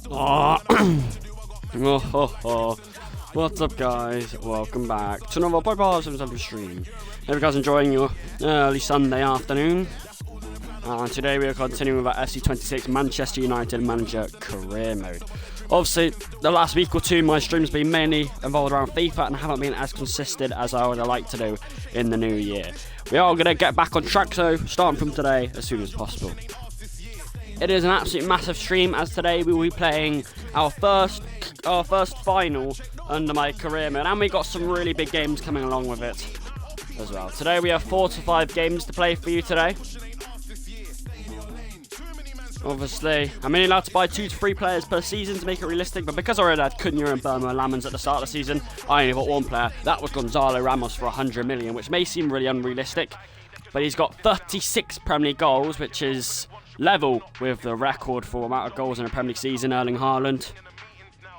Oh. What's up, guys? Welcome back to another Podcast stream. Hope you guys enjoying your early Sunday afternoon. And today we are continuing with our FC26 Manchester United manager career mode. Obviously, the last week or two, my streams have been mainly involved around FIFA and haven't been as consistent as I would have liked to do in the new year. We are going to get back on track, so starting from today as soon as possible. It is an absolute massive stream, as today we will be playing our first final under my career mode, and we got some really big games coming along with it as well. Today we have 4 to 5 games to play for you today. Obviously, I'm only allowed to buy 2 to 3 players per season to make it realistic, but because I already had Cunha and Burma and Lamans at the start of the season, I only bought one player. That was Gonzalo Ramos for 100 million, which may seem really unrealistic, but he's got 36 Premier League goals, which is level with the record for amount of goals in a Premier League season, Erling Haaland.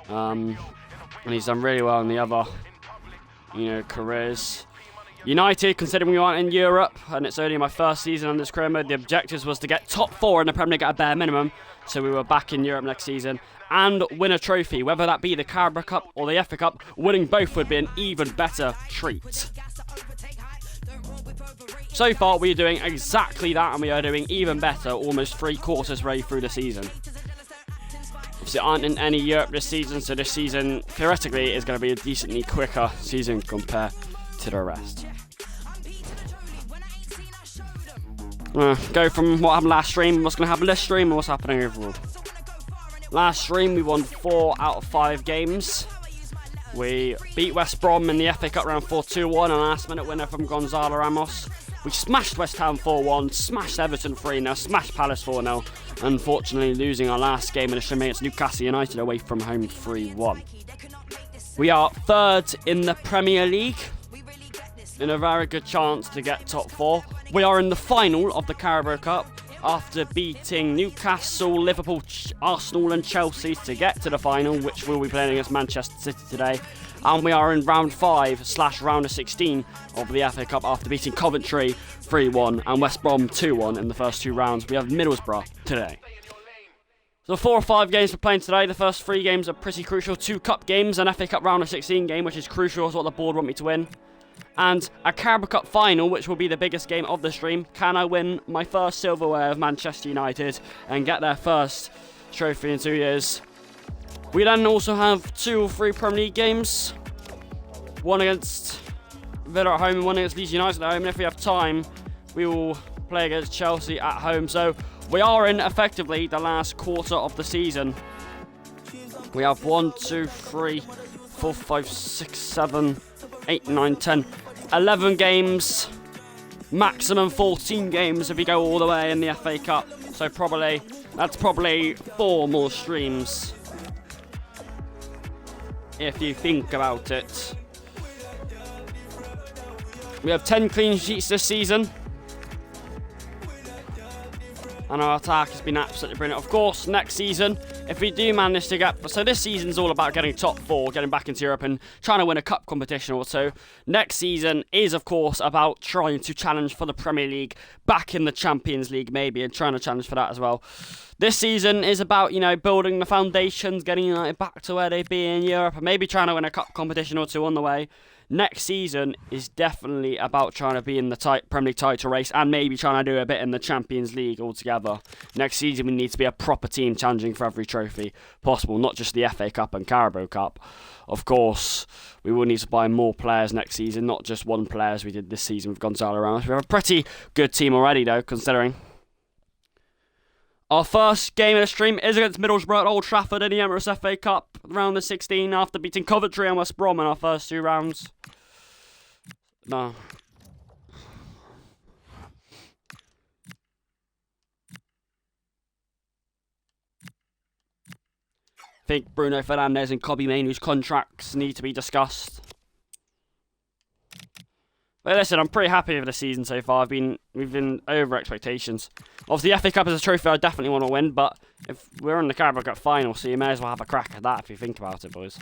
And he's done really well in the other, careers. United, considering we aren't in Europe, and it's only my first season on this career mode, the objectives was to get top 4 in the Premier League at a bare minimum, so we were back in Europe next season, and win a trophy, whether that be the CARABO Cup or the FA Cup. Winning both would be an even better treat. So far, we are doing exactly that, and we are doing even better, almost 3/4 way through the season. Obviously, aren't in any Europe this season, so this season, theoretically, is going to be a decently quicker season compared to the rest. Go from what happened last stream, what's going to happen this stream, and what's happening overall. Last stream, we won 4 out of 5 games. We beat West Brom in the FA Cup round 4-2-1, a last-minute winner from Gonzalo Ramos. We smashed West Ham 4-1, smashed Everton 3-0, smashed Palace 4-0, unfortunately losing our last game in the stream against Newcastle United away from home 3-1. We are 3rd in the Premier League, in a very good chance to get top 4. We are in the final of the Carabao Cup after beating Newcastle, Liverpool, Arsenal and Chelsea to get to the final, which we'll be playing against Manchester City today. And we are in round 5/round of 16 of the FA Cup after beating Coventry 3-1 and West Brom 2-1 in the first 2 rounds. We have Middlesbrough today. So 4 or 5 games we're playing today. The first 3 games are pretty crucial. 2 cup games, an FA Cup round of 16 game, which is crucial, is what the board want me to win. And a Carabao Cup final, which will be the biggest game of the stream. Can I win my first silverware of Manchester United and get their first trophy in 2 years? We then also have 2 or 3 Premier League games. One against Villa at home and one against Leeds United at home. And if we have time, we will play against Chelsea at home. So we are in, effectively, the last quarter of the season. We have 1, 2, 3, 4, 5, 6, 7, 8, 9, 10, 11 games. Maximum 14 games if you go all the way in the FA Cup. So that's probably 4 more streams, if you think about it. We have 10 clean sheets this season, and our attack has been absolutely brilliant. Of course, next season, if we do manage to get... So this season's all about getting top 4, getting back into Europe and trying to win a cup competition or so. Next season is, of course, about trying to challenge for the Premier League, back in the Champions League maybe, and trying to challenge for that as well. This season is about, building the foundations, getting United back to where they'd be in Europe, and maybe trying to win a cup competition or 2 on the way. Next season is definitely about trying to be in the Premier League title race and maybe trying to do a bit in the Champions League altogether. Next season we need to be a proper team challenging for every trophy possible, not just the FA Cup and Carabao Cup. Of course, we will need to buy more players next season, not just one player as we did this season with Gonzalo Ramos. We have a pretty good team already though, considering. Our first game of the stream is against Middlesbrough at Old Trafford in the Emirates FA Cup round of 16 after beating Coventry and West Brom in our first 2 rounds. No. I think Bruno Fernandes and Kobbie Mainoo's contracts need to be discussed. But listen, I'm pretty happy with the season so far. We've been over expectations. Obviously, the FA Cup is a trophy I definitely want to win, but if we're in the Carabao Cup final, so you may as well have a crack at that if you think about it, boys.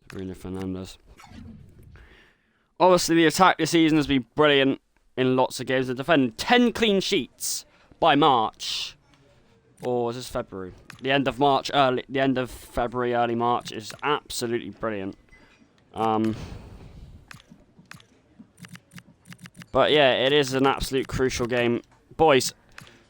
Bruno Fernandes. Obviously, the attack this season has been brilliant. in lots of games and defending 10 clean sheets by March. Or is this February? The end of March, the end of February, early March is absolutely brilliant. But yeah, it is an absolute crucial game. Boys,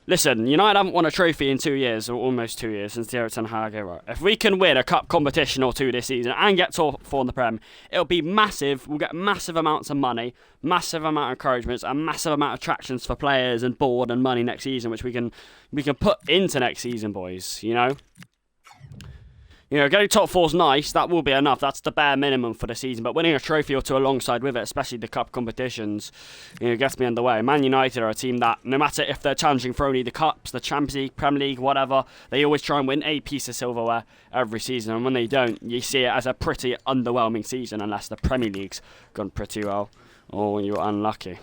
listen, United haven't won a trophy in 2 years, or almost 2 years, since the Erik ten Hag era. If we can win a cup competition or two this season and get top 4 in the Prem, it'll be massive. We'll get massive amounts of money, massive amount of encouragements, and massive amount of attractions for players and board and money next season, which we can put into next season, boys, Getting top 4's nice, that will be enough. That's the bare minimum for the season. But winning a trophy or two alongside with it, especially the cup competitions, gets me underway. Man United are a team that, no matter if they're challenging for only the cups, the Champions League, Premier League, whatever, they always try and win a piece of silverware every season. And when they don't, you see it as a pretty underwhelming season, unless the Premier League's gone pretty well, or you're unlucky.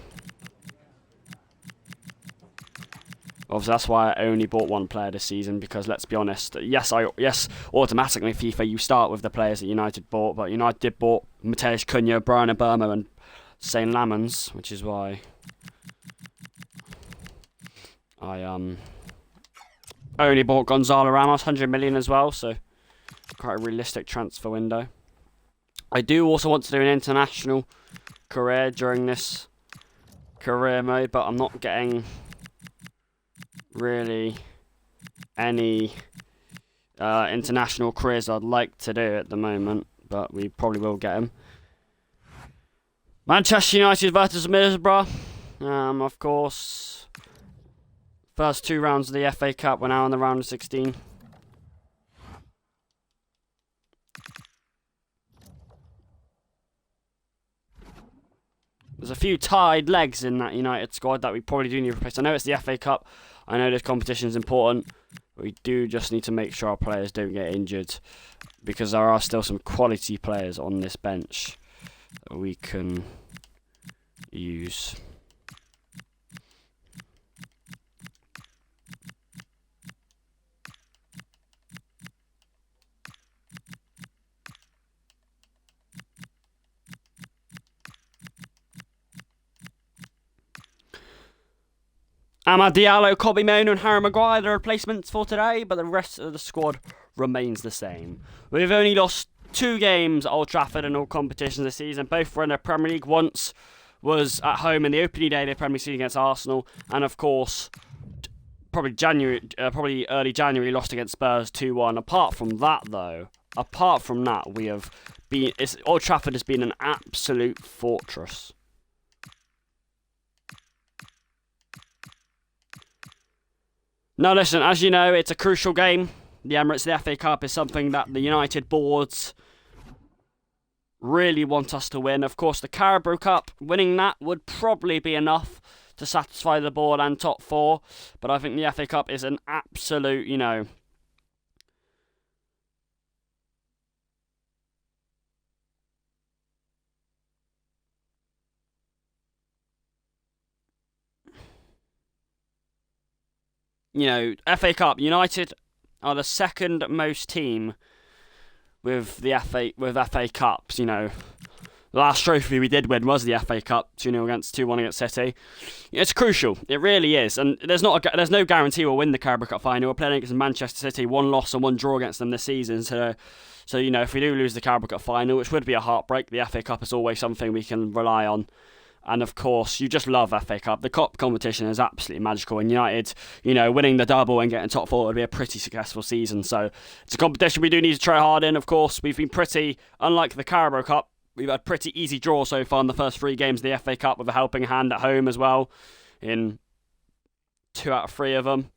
Obviously, that's why I only bought one player this season, because let's be honest, yes, automatically FIFA you start with the players that United bought, but United did bought Mateusz Cunha, Brian Obama, and St. Lamans, which is why I only bought Gonzalo Ramos, 100 million as well, so quite a realistic transfer window. I do also want to do an international career during this career mode, but I'm not getting really any international careers I'd like to do at the moment, but we probably will get them. Manchester United versus Middlesbrough. Of course, first 2 rounds of the FA Cup, we're now in the round of 16. There's a few tied legs in that United squad that we probably do need to replace. I know it's the FA Cup, I know this competition is important, but we do just need to make sure our players don't get injured, because there are still some quality players on this bench that we can use. Amad Diallo, Kobbie Mainoo and Harry Maguire are the replacements for today, but the rest of the squad remains the same. We've only lost 2 games at Old Trafford in all competitions this season. Both were in the Premier League. Once was at home in the opening day of the Premier League season against Arsenal, and of course, probably early January, lost against Spurs 2-1. Apart from that, we have been. Old Trafford has been an absolute fortress. Now listen, as you know, it's a crucial game. The Emirates, the FA Cup, is something that the United boards really want us to win. Of course, the CARABO Cup, winning that would probably be enough to satisfy the board and top 4. But I think the FA Cup is an absolute, FA Cup, United are the second most team with FA Cups. The last trophy we did win was the FA Cup, 2-1 against City. It's crucial, it really is, and there's no guarantee we'll win the Carabao Cup final. We're playing against Manchester City, 1 loss and 1 draw against them this season. So if we do lose the Carabao Cup final, which would be a heartbreak, the FA Cup is always something we can rely on. And of course, you just love FA Cup. The cup competition is absolutely magical. And United, winning the double and getting top 4 would be a pretty successful season. So it's a competition we do need to try hard in. Of course, we've been pretty, unlike the Carabao Cup, we've had pretty easy draws so far in the first 3 games of the FA Cup, with a helping hand at home as well in 2 out of 3 of them.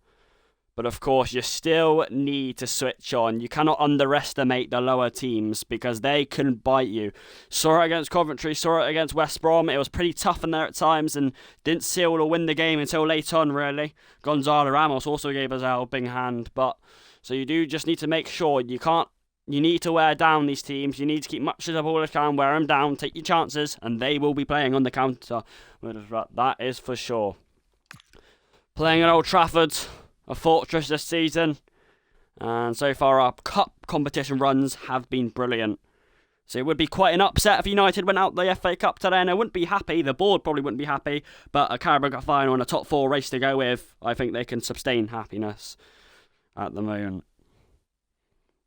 But of course, you still need to switch on. You cannot underestimate the lower teams, because they can bite you. Saw it against Coventry, saw it against West Brom. It was pretty tough in there at times, and didn't seal or win the game until late on, really. Gonzalo Ramos also gave us a helping hand. So you do just need to make sure you need to wear down these teams. You need to keep much of the ball as you can, wear them down, take your chances, and they will be playing on the counter. That is for sure. Playing at Old Trafford, a fortress this season, and so far our cup competition runs have been brilliant. So it would be quite an upset if United went out the FA Cup today, and I wouldn't be happy. The board probably wouldn't be happy, but a Carabao Cup final and a top 4 race to go with, I think they can sustain happiness at the moment.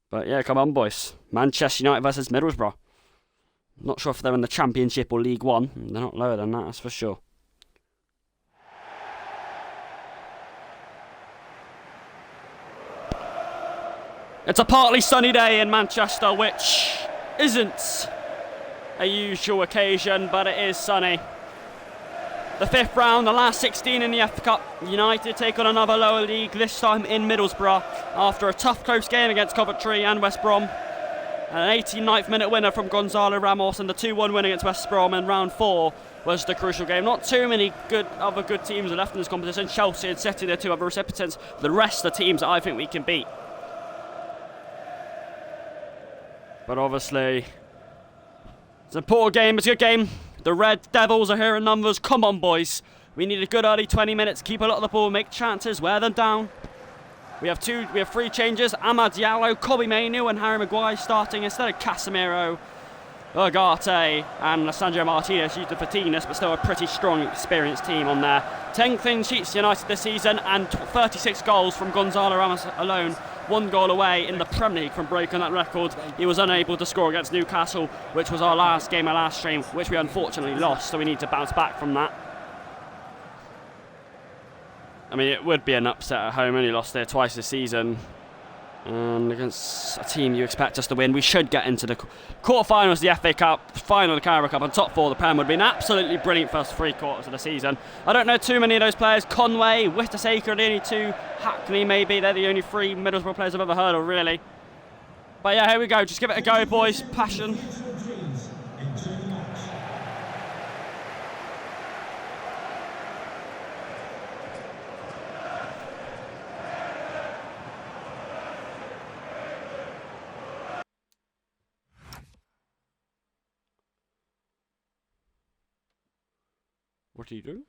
But yeah, come on, boys. Manchester United versus Middlesbrough. Not sure if they're in the Championship or League One. They're not lower than that, that's for sure. It's a partly sunny day in Manchester, which isn't a usual occasion, but it is sunny. The 5th round, the last 16 in the FA Cup. United take on another lower league, this time in Middlesbrough, after a tough close game against Coventry and West Brom. An 89th minute winner from Gonzalo Ramos, and the 2-1 win against West Brom in round 4 was the crucial game. Not too many other good teams are left in this competition. Chelsea and City, the 2 other recipients. The rest are teams that I think we can beat. But obviously, it's an important game, it's a good game. The Red Devils are here in numbers. Come on, boys. We need a good early 20 minutes, keep a lot of the ball, make chances, wear them down. We have 3 changes. Amad Diallo, Kobbie Mainoo and Harry Maguire starting instead of Casemiro, Ugarte and Sandro Martinez used for Martinez, but still a pretty strong, experienced team on there. 10 clean sheets United this season and 36 goals from Gonzalo Ramos alone. 1 goal away in the Premier League from breaking that record. He was unable to score against Newcastle, which was our last game, our last stream, which we unfortunately lost, so we need to bounce back from that. I mean, it would be an upset at home, only lost there twice this season. And against a team you expect us to win, we should get into the quarterfinals of the FA Cup, final of the Carabao Cup, and top 4 of the Prem would be an absolutely brilliant first 3 quarters of the season. I don't know too many of those players. Conway, Whittaker are the only 2. Hackney maybe, they're the only 3 Middlesbrough players I've ever heard of, really. But yeah, here we go, just give it a go, boys. Passion. What are you doing?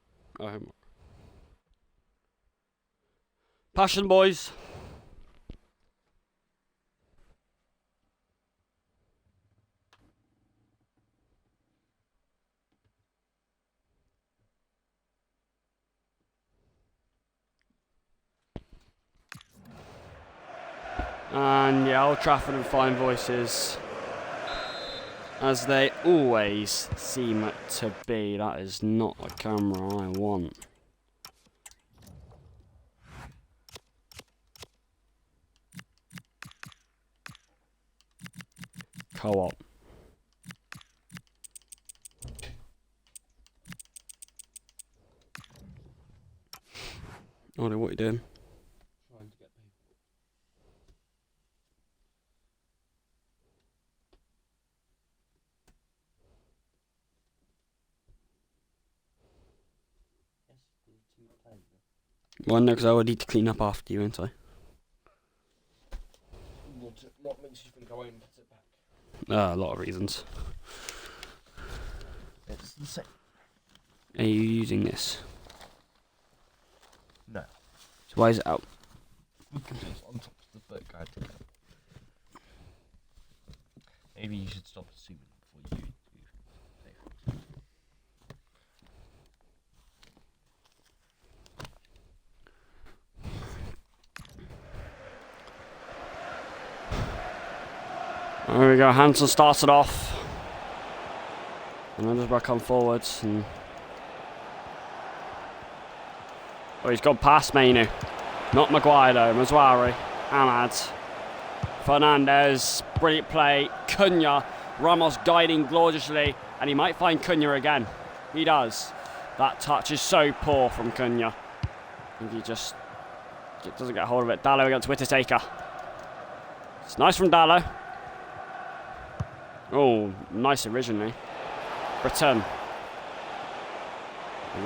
Passion, boys. And yeah, Old Trafford and fine voices, as they always seem to be. That is not the camera I want. Co-op. Ollie, what are you doing? Trying to get people. Well, no, because I would need to clean up after you, won't I? What makes you think I won't put it back? A lot of reasons. It's the same. Are you using this? No. So why is it out? Because it's on top of the book I had to get. Maybe you should stop assuming before you do. There we go, Hansen starts it off. And Middlesbrough come forwards. And oh, he's gone past Mainoo. Not Maguire though, Mazwari, Ahmad, Fernandez, brilliant play, Cunha, Ramos guiding gloriously, and he might find Cunha again. He does. That touch is so poor from Cunha. I think he just doesn't get a hold of it. Dallo against Whittaker. It's nice from Dallo. Oh, nice originally. Britton.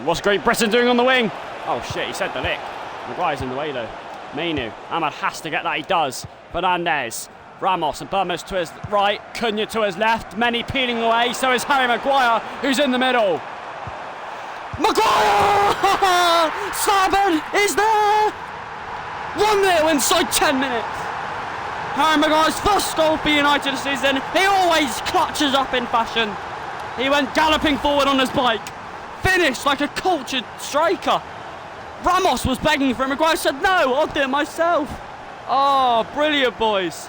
What's Great Britain doing on the wing? Oh shit, he said the lick. Maguire's in the way though. Mainoo. Ahmad has to get that, he does. Fernandez. Ramos and Burmos to his right. Cunha to his left. Many peeling away. So is Harry Maguire, who's in the middle. Maguire! ! 7 is there! 1-0 inside 10 minutes. Harry Maguire's first goal for United this season. He always clutches up in fashion. He went galloping forward on his bike. Finished like a cultured striker. Ramos was begging for him. Maguire said, no, I'll do it myself. Oh, brilliant, boys.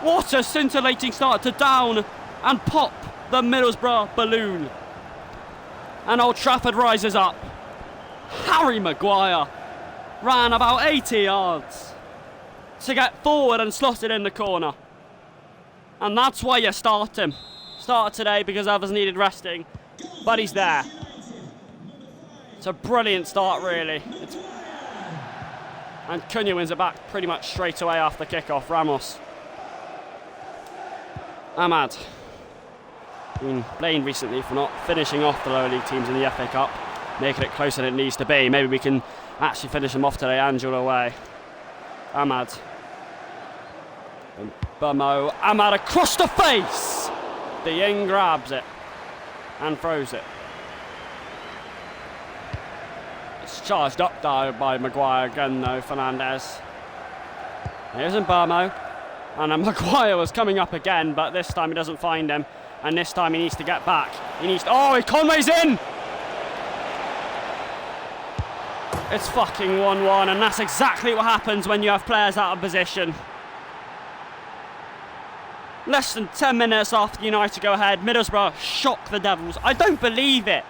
What a scintillating start to down and pop the Middlesbrough balloon. And Old Trafford rises up. Harry Maguire ran about 80 yards to get forward and slot it in the corner. And that's why you start him. Started today because others needed resting, but he's there. It's a brilliant start, really. And Cunha wins it back pretty much straight away after kickoff. Ramos. Ahmad. Been blamed recently for not finishing off the lower league teams in the FA Cup, making it closer than it needs to be. Maybe we can actually finish them off today. Angelo away. Ahmad. And Burmo. Ahmad across the face. De Jong grabs it and throws it. It's charged up though by Maguire again though, Fernandez. Here's Burmo. And then Maguire was coming up again, but this time he doesn't find him. And this time he needs to get back. He needs to, oh, Conway's in! It's fucking 1-1, and that's exactly what happens when you have players out of position. Less than 10 minutes after United go ahead, Middlesbrough shock the Devils. I don't believe it.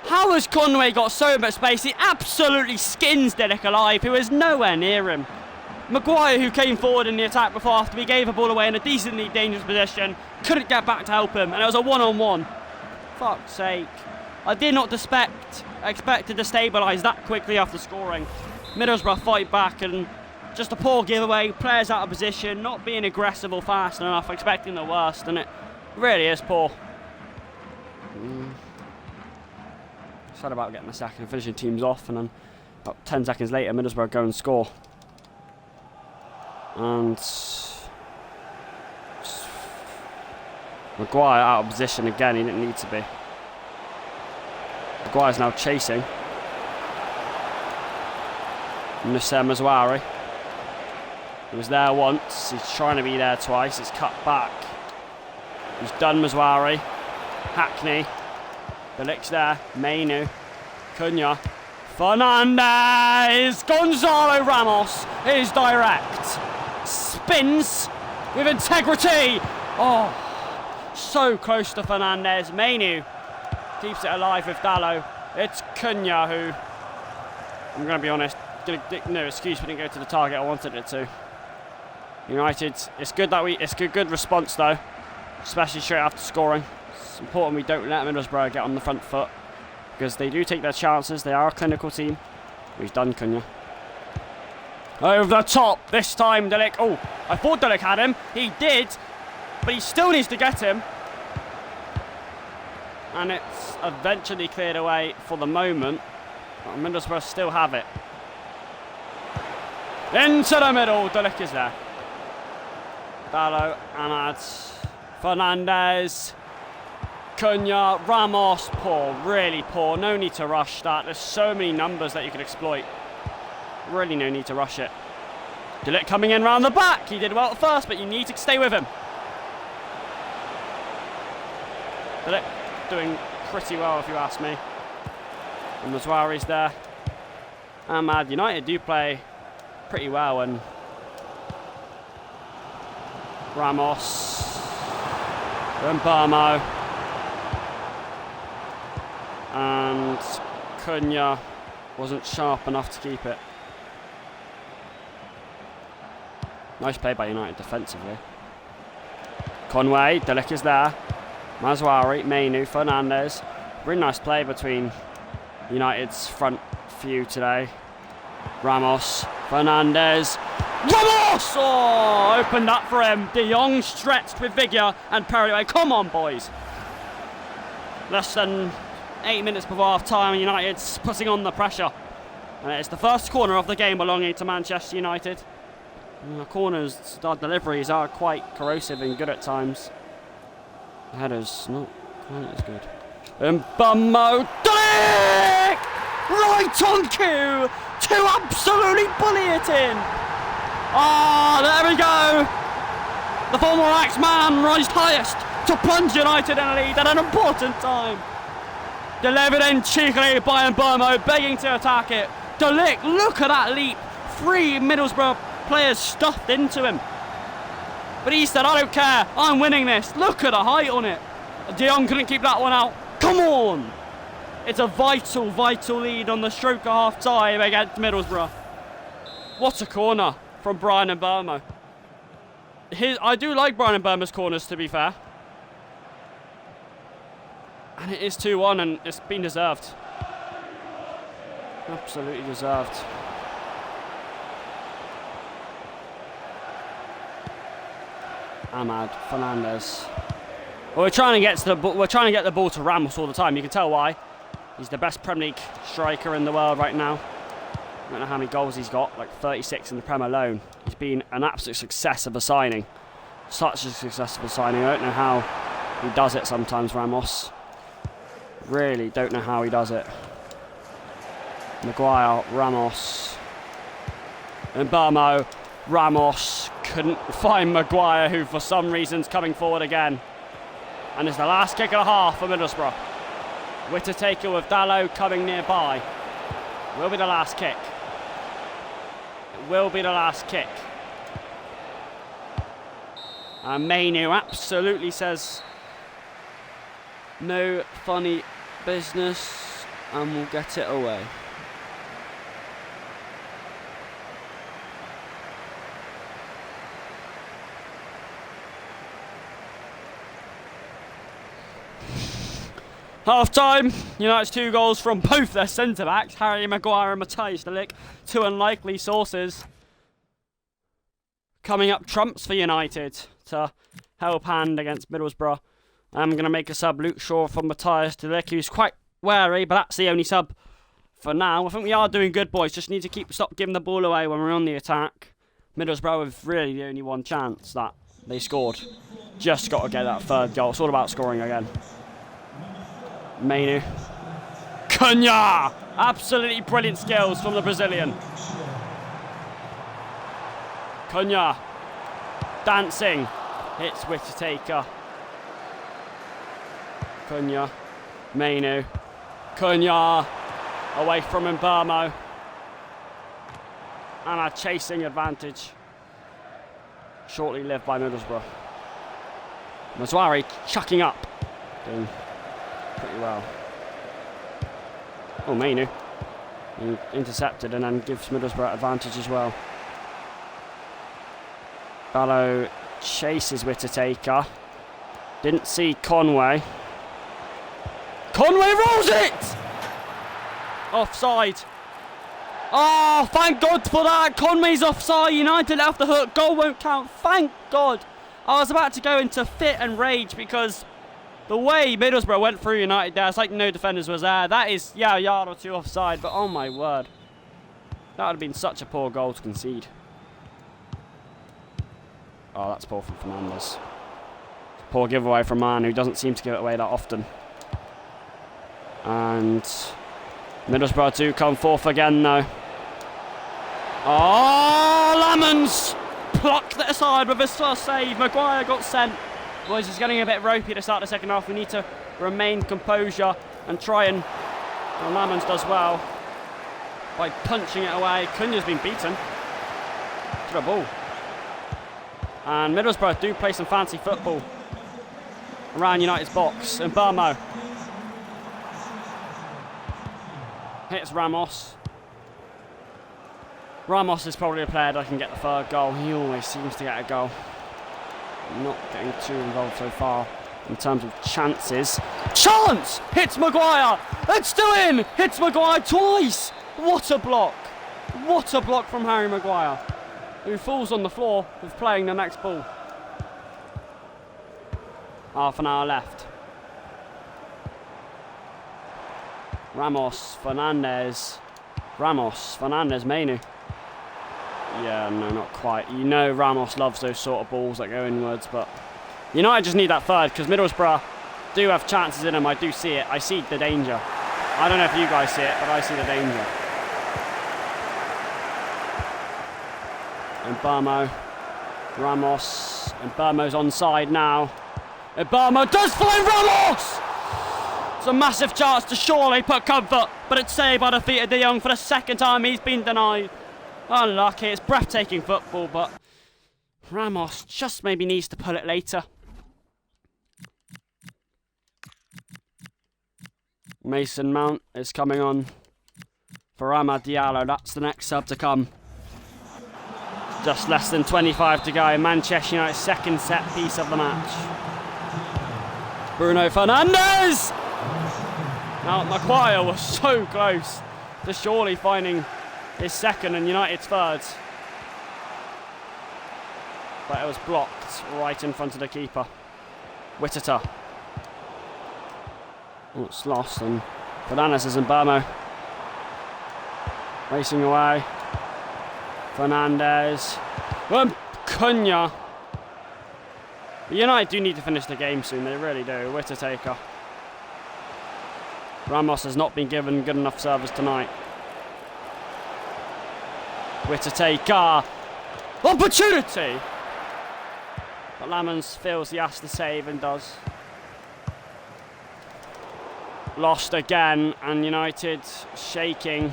How has Conway got so much space? He absolutely skins Delic alive, who is nowhere near him. Maguire, who came forward in the attack before after we gave the ball away in a decently dangerous position, couldn't get back to help him, and it was a one-on-one. Fuck's sake. I did not expect to destabilise that quickly after scoring. Middlesbrough fight back, and just a poor giveaway, players out of position, not being aggressive or fast enough, expecting the worst, and it really is poor. Sad about getting a sack and finishing teams off, and then about 10 seconds later, Middlesbrough go and score. And Maguire out of position again, he didn't need to be. Maguire's now chasing. Nusser Mazwari. He was there once, he's trying to be there twice, it's cut back. He's done Mazwari. Hackney. Delic's there, Mainu. Cunha. Fernandez! Gonzalo Ramos is direct. Spins with integrity. Oh, so close to Fernandez. Mainu keeps it alive with Dallo. It's Cunha who, I'm going to be honest, no excuse, we didn't go to the target I wanted it to. United, it's good that it's a good response though, especially straight after scoring. It's important we don't let Middlesbrough get on the front foot, because they do take their chances. They are a clinical team. He's done Cunha. Over the top, this time Delic. Oh, I thought Delic had him. He did, but he still needs to get him. And it's eventually cleared away for the moment. But Middlesbrough still have it. Into the middle, Delic is there. Dallo, Ahmad, Fernandez, Cunha, Ramos, poor, really poor. No need to rush that. There's so many numbers that you can exploit. Really no need to rush it. Delic coming in round the back. He did well at first, but you need to stay with him. Delic doing pretty well, if you ask me. And Mazwari's there. Ahmad, United do play pretty well, and Ramos and Burmo and Cunha wasn't sharp enough to keep it. Nice play by United defensively. Conway, Delic is there. Mazwari, Mainu, Fernandez. Really nice play between United's front few today. Ramos, Fernandez. Ramos! Oh, opened up for him. De Jong stretched with vigour and parried away. Come on, boys. Less than 8 minutes before half time, United's putting on the pressure. And it's the first corner of the game belonging to Manchester United. And the corners, our deliveries are quite corrosive and good at times. The headers, not quite as good. And Burmo, Delic! Right on cue to absolutely bully it in. Oh, there we go. The former Axeman raised highest to plunge United in a lead at an important time. Delivered in cheekily by Mbeumo, begging to attack it. De Ligt, look at that leap. 3 Middlesbrough players stuffed into him. But he said, I don't care, I'm winning this. Look at the height on it. De Jong couldn't keep that one out. Come on. It's a vital, vital lead on the stroke of half time against Middlesbrough. What a corner from Brian Mbeumo. I do like Brian Mbeumo's corners, to be fair. And it is 2-1 and it's been deserved. Absolutely deserved. Ahmad Fernandez. Well, we're trying to get the ball to Ramos all the time. You can tell why. He's the best Premier League striker in the world right now. I don't know how many goals he's got, like 36 in the Prem alone. He's been an absolute success of a signing. Such a successful signing. I don't know how he does it sometimes, Ramos. Really don't know how he does it. Maguire, Ramos. Mbeumo, Ramos. Couldn't find Maguire, who for some reason's coming forward again. And it's the last kick and a half for Middlesbrough. Whittaker with Dalot coming nearby. Will be the last kick. It will be the last kick. And Mainu absolutely says no funny business and we'll get it away. Half time, United's 2 goals from both their centre backs, Harry Maguire and Matthijs de Ligt, 2 unlikely sources. Coming up trumps for United to help hand against Middlesbrough. I'm going to make a sub, Luke Shaw from Matthijs de Ligt, who's quite wary, but that's the only sub for now. I think we are doing good, boys. Just need to stop giving the ball away when we're on the attack. Middlesbrough with really the only one chance that they scored. Just got to get that 3rd goal. It's all about scoring again. Mainu. Cunha! Absolutely brilliant skills from the Brazilian. Cunha. Dancing. Hits Whittaker. Cunha. Mainu. Cunha. Away from Mbeumo. And a chasing advantage. Shortly lived by Middlesbrough. Mazwari chucking up. Doing pretty well. Oh, Mainu. He intercepted and then gives Middlesbrough advantage as well. Dalot chases Whittaker. Didn't see Conway. Conway rolls it! Offside. Oh, thank God for that. Conway's offside. United off the hook. Goal won't count. Thank God. I was about to go into fit and rage because the way Middlesbrough went through United there, it's like no defenders was there. That is, yeah, a yard or 2 offside, but oh my word. That would have been such a poor goal to concede. Oh, that's poor from Fernandez. Poor giveaway from a man who doesn't seem to give it away that often. And Middlesbrough do come forth again though. Oh, Lamons plucked it aside with his first save. Maguire got sent. Boys, it's getting a bit ropey to start the second half. We need to remain composure and try and... Well, Lamons does well by punching it away. Cunha's been beaten to the ball. And Middlesbrough do play some fancy football around United's box. And Mbeumo hits Ramos. Ramos is probably a player that can get the 3rd goal. He always seems to get a goal. Not getting too involved so far in terms of chances. Chance! Hits Maguire! It's still in! Hits Maguire twice! What a block! What a block from Harry Maguire, who falls on the floor with playing the next ball. Half an hour left. Ramos, Fernandez. Ramos, Fernandez, Mainu. Yeah, no, not quite. You know Ramos loves those sort of balls that go inwards, but United just need that 3rd because Middlesbrough do have chances in them. I do see it. I see the danger. I don't know if you guys see it, but I see the danger. Mbamo. Ramos. Mbamo's onside now. Mbamo does find Ramos! It's a massive chance to surely put comfort, but it's saved by the feet of De Jong for the second time he's been denied. Unlucky, it's breathtaking football, but Ramos just maybe needs to pull it later. Mason Mount is coming on for Amad Diallo. That's the next sub to come. Just less than 25 to go. Manchester United's second set piece of the match. Bruno Fernandes! Now, Maguire was so close to surely finding his second and United's third. But it was blocked right in front of the keeper. Whittaker. Oh, it's lost, and Fernandes is in Mbamo. Racing away. Fernandes. Cunha. United do need to finish the game soon, they really do. Whittaker. Ramos has not been given good enough service tonight. Whittaker. Opportunity! But Lamans feels he has to save and does. Lost again, and United shaking.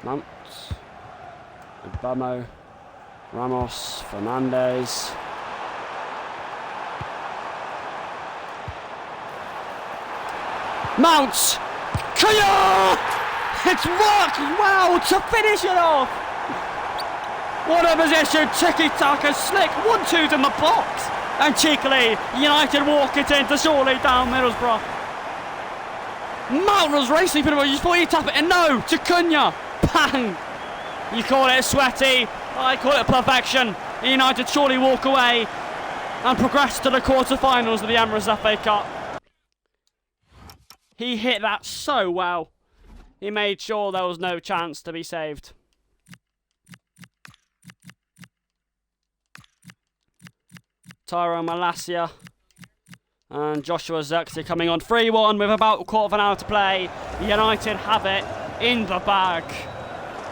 Mount, Mbamo, Ramos, Fernandes. Mount! Cunha! It's worked well to finish it off! What a position, tiki-taka, slick, 1-2's in the box! And cheekily, United walk it in to surely down Middlesbrough. Mount was racing for the ball, you just thought he'd tap it, and no, to Cunha! Bang! You call it sweaty, I call it perfection. United surely walk away and progress to the quarter-finals of the Emirates FA Cup. He hit that so well. He made sure there was no chance to be saved. Tyrone Malacia and Joshua Zirkzee coming on 3-1 with about a quarter of an hour to play. United have it in the bag.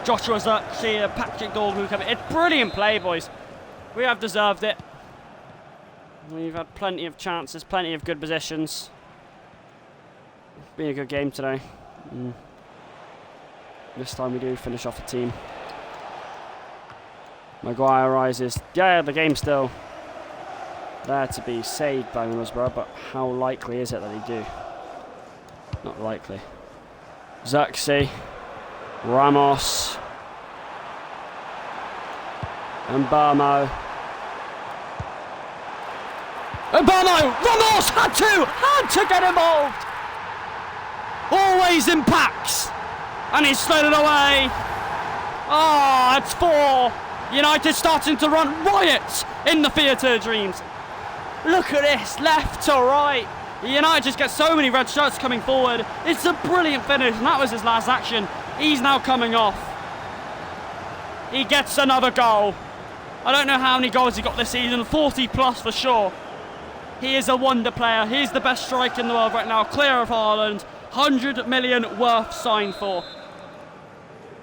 Joshua Zirkzee, Patrick Dorgan coming. It's brilliant play, boys. We have deserved it. We've had plenty of chances, plenty of good positions. It's been a good game today. This time we do finish off the team. Maguire rises. Yeah, the game's still there to be saved by Middlesbrough, but how likely is it that they do? Not likely. Zirkzee, Ramos, Mbamo. Ramos had to get involved. Always impacts, and he's slid it away. Ah, it's 4. United starting to run riot in the theatre of dreams. Look at this, left to right. United just get so many red shirts coming forward. It's a brilliant finish, and that was his last action. He's now coming off. He gets another goal. I don't know how many goals he got this season, 40 plus for sure. He is a wonder player. He's the best striker in the world right now, clear of Haaland. 100 million worth signed for.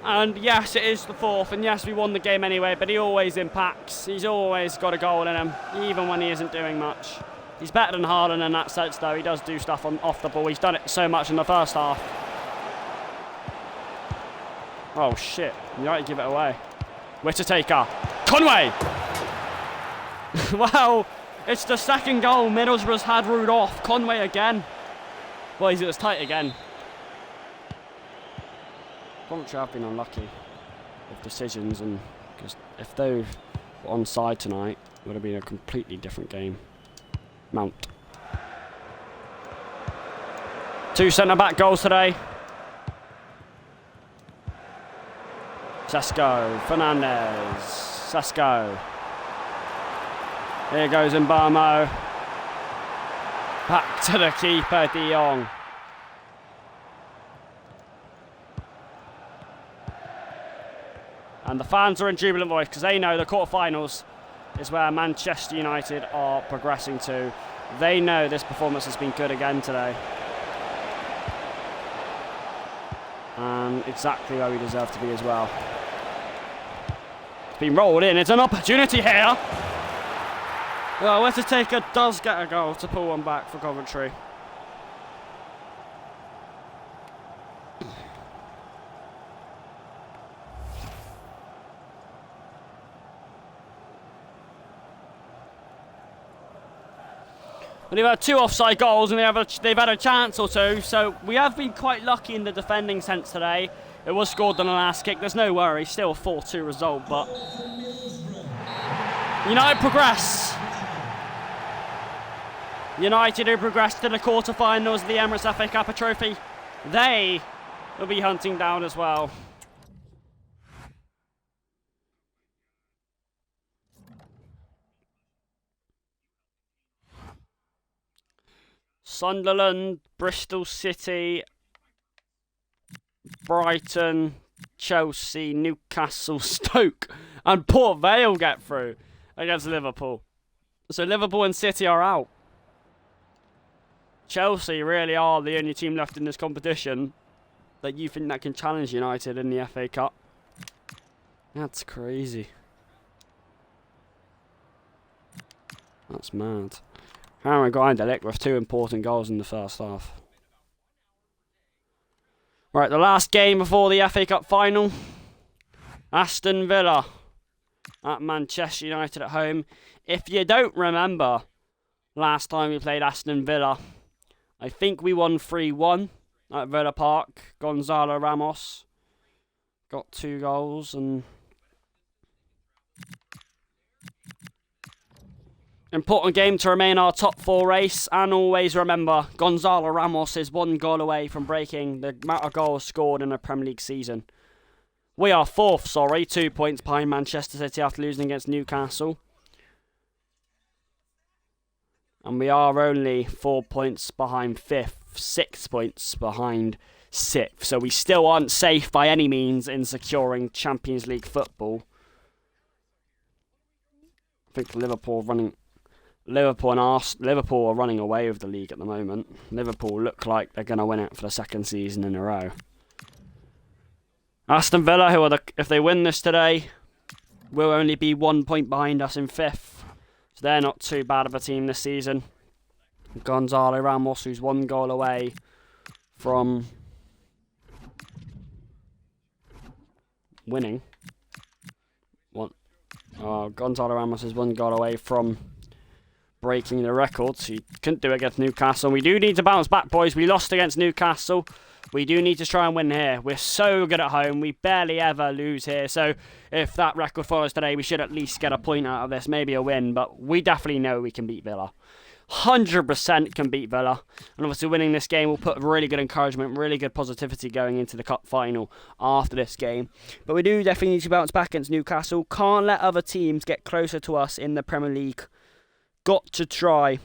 And yes, it is the 4th, and yes, we won the game anyway, but he always impacts. He's always got a goal in him, even when he isn't doing much. He's better than Haaland in that sense, though. He does do stuff off the ball. He's done it so much in the first half. Oh, shit. United give it away. Whittaker. Conway! Well, it's the second goal Middlesbrough's had ruled off. Conway again. Well, it was tight again. Coventry have been unlucky with decisions, and because if they were onside tonight, it would have been a completely different game. Mount. 2 centre-back goals today. Sesko, Fernandes, Sesko. Here goes Mbamo. Back to the keeper, De Jong. And the fans are in jubilant voice because they know the quarterfinals is where Manchester United are progressing to. They know this performance has been good again today. And exactly where we deserve to be as well. It's been rolled in. It's an opportunity here. Well, Where's the Taker does get a goal to pull one back for Coventry. But they've had 2 offside goals and they've had a chance or two, so we have been quite lucky in the defending sense today. It was scored on the last kick, there's no worry, still a 4-2 result, but United progress. United who progressed to the quarter-finals of the Emirates FA Cup Trophy, they will be hunting down as well. Sunderland, Bristol City, Brighton, Chelsea, Newcastle, Stoke and Port Vale get through against Liverpool. So Liverpool and City are out. Chelsea really are the only team left in this competition that you think that can challenge United in the FA Cup. That's crazy. That's mad. Harry Guindelic with 2 important goals in the first half. Right, the last game before the FA Cup final. Aston Villa at Manchester United at home. If you don't remember, last time we played Aston Villa, I think we won 3-1 at Villa Park. Gonzalo Ramos got 2 goals and important game to remain our top 4 race, and always remember, Gonzalo Ramos is 1 goal away from breaking the amount of goals scored in a Premier League season. We are 4th, 2 points behind Manchester City after losing against Newcastle. And we are only 4 points behind 5th, 6 points behind 6th. So we still aren't safe by any means in securing Champions League football. I think Liverpool are running away with the league at the moment. Liverpool look like they're going to win it for the 2nd season in a row. Aston Villa, if they win this today, will only be 1 point behind us in 5th. So they're not too bad of a team this season. Gonzalo Ramos, who's 1 goal away from winning. Gonzalo Ramos is 1 goal away from breaking the records. He couldn't do it against Newcastle. We do need to bounce back, boys. We lost against Newcastle. We do need to try and win here. We're so good at home. We barely ever lose here. So if that record follows today, we should at least get a point out of this. Maybe a win. But we definitely know we can beat Villa. 100% can beat Villa. And obviously winning this game will put really good encouragement, really good positivity going into the cup final after this game. But we do definitely need to bounce back against Newcastle. Can't let other teams get closer to us in the Premier League. Got to try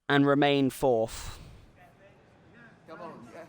and remain 4th. Come on, yeah.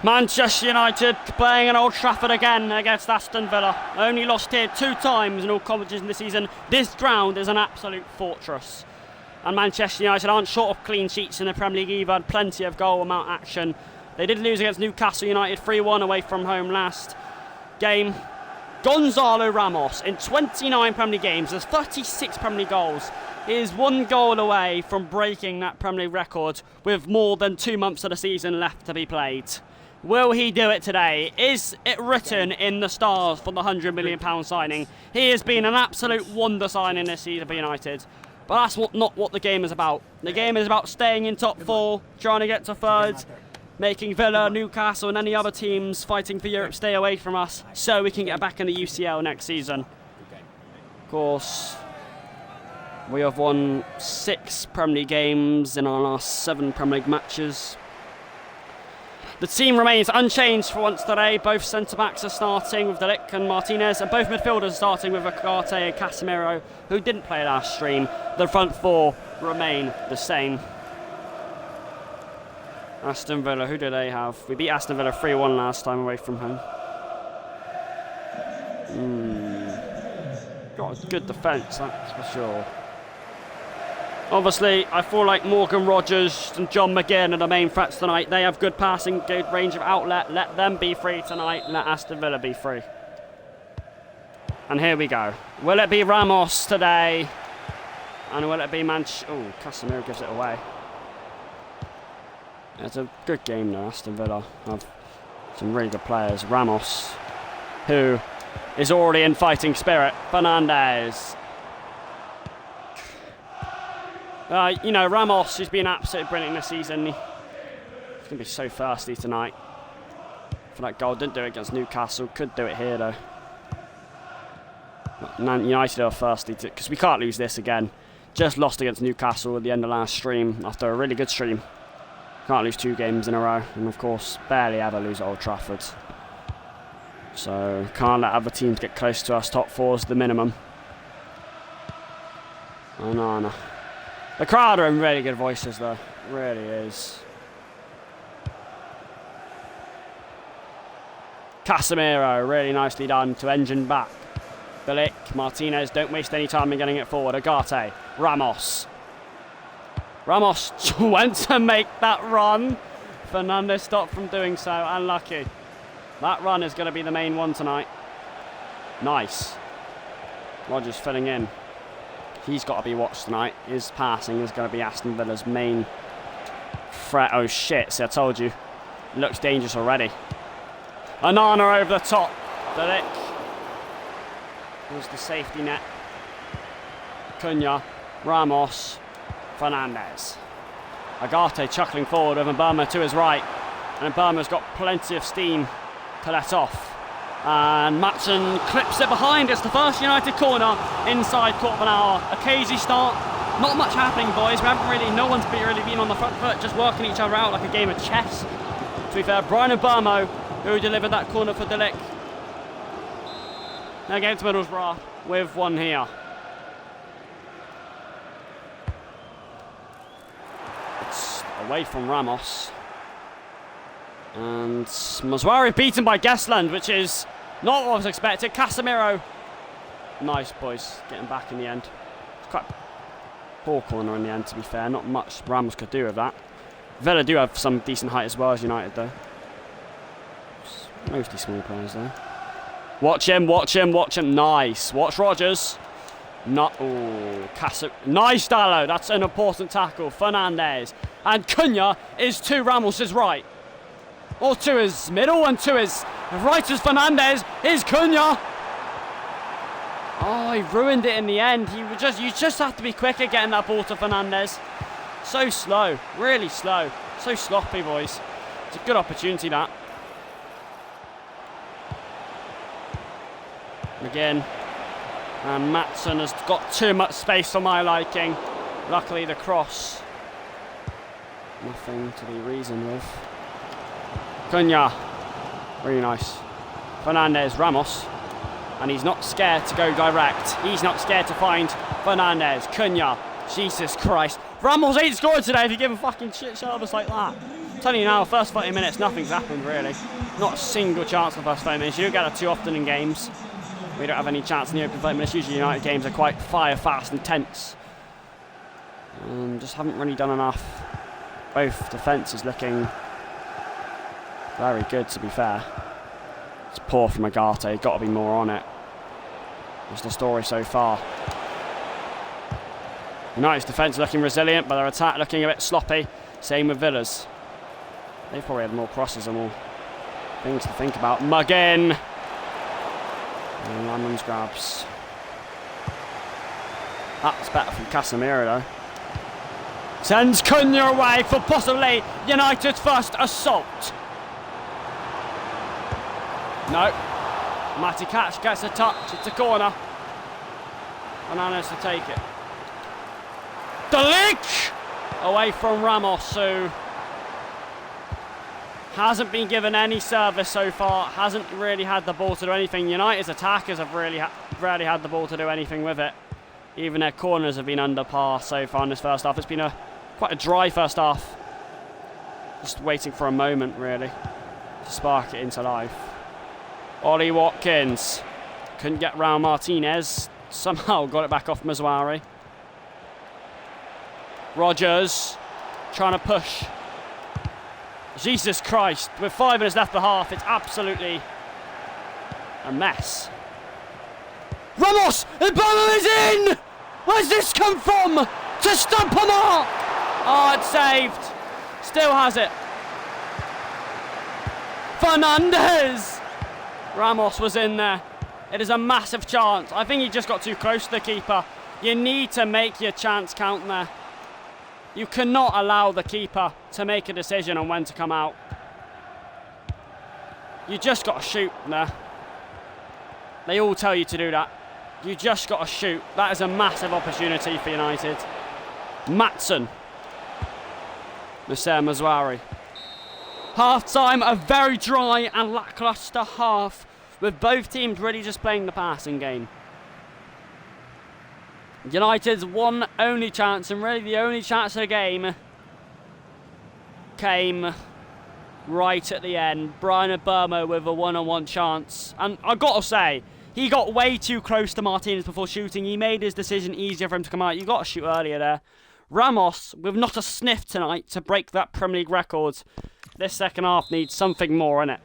Manchester United playing at Old Trafford again against Aston Villa. Only lost here 2 times in all competitions this season. This ground is an absolute fortress. And Manchester United aren't short of clean sheets in the Premier League either. Had plenty of goal amount action. They did lose against Newcastle United 3-1 away from home last game. Gonzalo Ramos in 29 Premier League games has 36 Premier League goals. He is 1 goal away from breaking that Premier League record with more than 2 months of the season left to be played. Will he do it today? Is it written in the stars for the £100 million signing? He has been an absolute wonder signing this season for United. But that's not what the game is about. The game is about staying in top 4, trying to get to 3rd, making Villa, Newcastle and any other teams fighting for Europe stay away from us so we can get back in the UCL next season. Of course, We have won 6 Premier League games in our last 7 Premier League matches. The team remains unchanged for once today. Both centre-backs are starting with Delic and Martinez, and both midfielders are starting with Agate and Casemiro, who didn't play last stream. The front 4 remain the same. Aston Villa, who do they have? We beat Aston Villa 3-1 last time away from home. Got a good defence, that's for sure. Obviously, I feel like Morgan Rogers and John McGinn are the main threats tonight. They have good passing, good range of outlet. Let them be free tonight. Let Aston Villa be free. And here we go. Will it be Ramos today? And will it be Oh, Casemiro gives it away. It's a good game though. Aston Villa have some really good players. Ramos, who is already in fighting spirit. Fernandes. You know, Ramos has been absolutely brilliant this season. He's going to be so thirsty tonight for that goal. Didn't do it against Newcastle. Could do it here, though. United are thirsty, because we can't lose this again. Just lost against Newcastle at the end of last stream after a really good stream. Can't lose 2 games in a row. And, of course, barely ever lose at Old Trafford. So, can't let other teams get close to us. Top 4 is the minimum. Oh, no. The crowd are in really good voices, though. Really is. Casemiro, really nicely done to engine back. Bilic, Martinez, don't waste any time in getting it forward. Agate, Ramos. Ramos went to make that run. Fernandes stopped from doing so. Unlucky. That run is going to be the main one tonight. Nice. Rogers filling in. He's got to be watched tonight. His passing is going to be Aston Villa's main threat. Oh shit, see I told you. Looks dangerous already. Onana over the top. Delic. Here's the safety net. Cunha. Ramos. Fernandes. Agate chuckling forward with Mbama to his right. And Mbama's got plenty of steam to let off. And Matson clips it behind. It's the first United corner inside quarter of an hour. A cagey start. Not much happening, boys. We haven't really, no one's really been on the front foot, just working each other out like a game of chess. To be fair, Brian Mbama, who delivered that corner for Delic. Against Middlesbrough with one here. It's away from Ramos. And Mazwari beaten by Gessland, which is not what I was expected. Casemiro. Nice, boys. Getting back in the end. It's quite a poor corner in the end, to be fair. Not much Ramos could do with that. Villa do have some decent height as well as United, though. Mostly small players, though. Watch him, watch him, watch him. Nice. Watch Rogers. Not. Oh, nice, Dallo. That's an important tackle. Fernandes. And Cunha is to Ramos's right. Or to his middle and to his right as Fernandes is Cunha. Oh, he ruined it in the end. You just have to be quicker getting that ball to Fernandes. So slow, really slow. So sloppy, boys. It's a good opportunity, that. Again. And Matson has got too much space for my liking. Luckily, the cross. Nothing to be reasoned with. Cunha, really nice. Fernandes, Ramos, and he's not scared to go direct. He's not scared to find Fernandes. Cunha, Jesus Christ. Ramos ain't scored today if you give him fucking shit service like that. I'm telling you now, first 30 minutes, nothing's happened really. Not a single chance in the first 30 minutes. You don't get that too often in games. We don't have any chance in the open 30 minutes. Usually United games are quite fire, fast and tense. Just haven't really done enough. Both defences looking very good, to be fair. It's poor from Agate. Got to be more on it. That's the story so far. United's defence looking resilient, but their attack looking a bit sloppy. Same with Villa's. They've probably had more crosses and more things to think about. Muggin. And Landon's grabs. That's better from Casemiro, though. Sends Cunha away for possibly United's first assault. No. Matty Catch gets a touch. It's a corner. Fernandes to take it. Delic! Away from Ramos, who hasn't been given any service so far, hasn't really had the ball to do anything. United's attackers have really rarely had the ball to do anything with it. Even their corners have been under par so far in this first half. It's been quite a dry first half. Just waiting for a moment, really, to spark it into life. Ollie Watkins couldn't get round Martinez. Somehow got it back off Mazwari. Rogers trying to push. Jesus Christ, with 5 minutes left of the half, it's absolutely a mess. Ramos! Ebola is in! Where's this come from? To stump a mark! Oh, it's saved. Still has it. Fernandez! Ramos was in there. It is a massive chance. I think he just got too close to the keeper. You need to make your chance count there. You cannot allow the keeper to make a decision on when to come out. You just got to shoot there. They all tell you to do that. You just got to shoot. That is a massive opportunity for United. Matson. Nasser Mazwari. Half-time, a very dry and lacklustre half, with both teams really just playing the passing game. United's one only chance, and really the only chance of the game, came right at the end. Brian Burmo with a one-on-one chance. And I've got to say, he got way too close to Martinez before shooting. He made his decision easier for him to come out. You got to shoot earlier there. Ramos, with not a sniff tonight to break that Premier League record. This second half needs something more in it.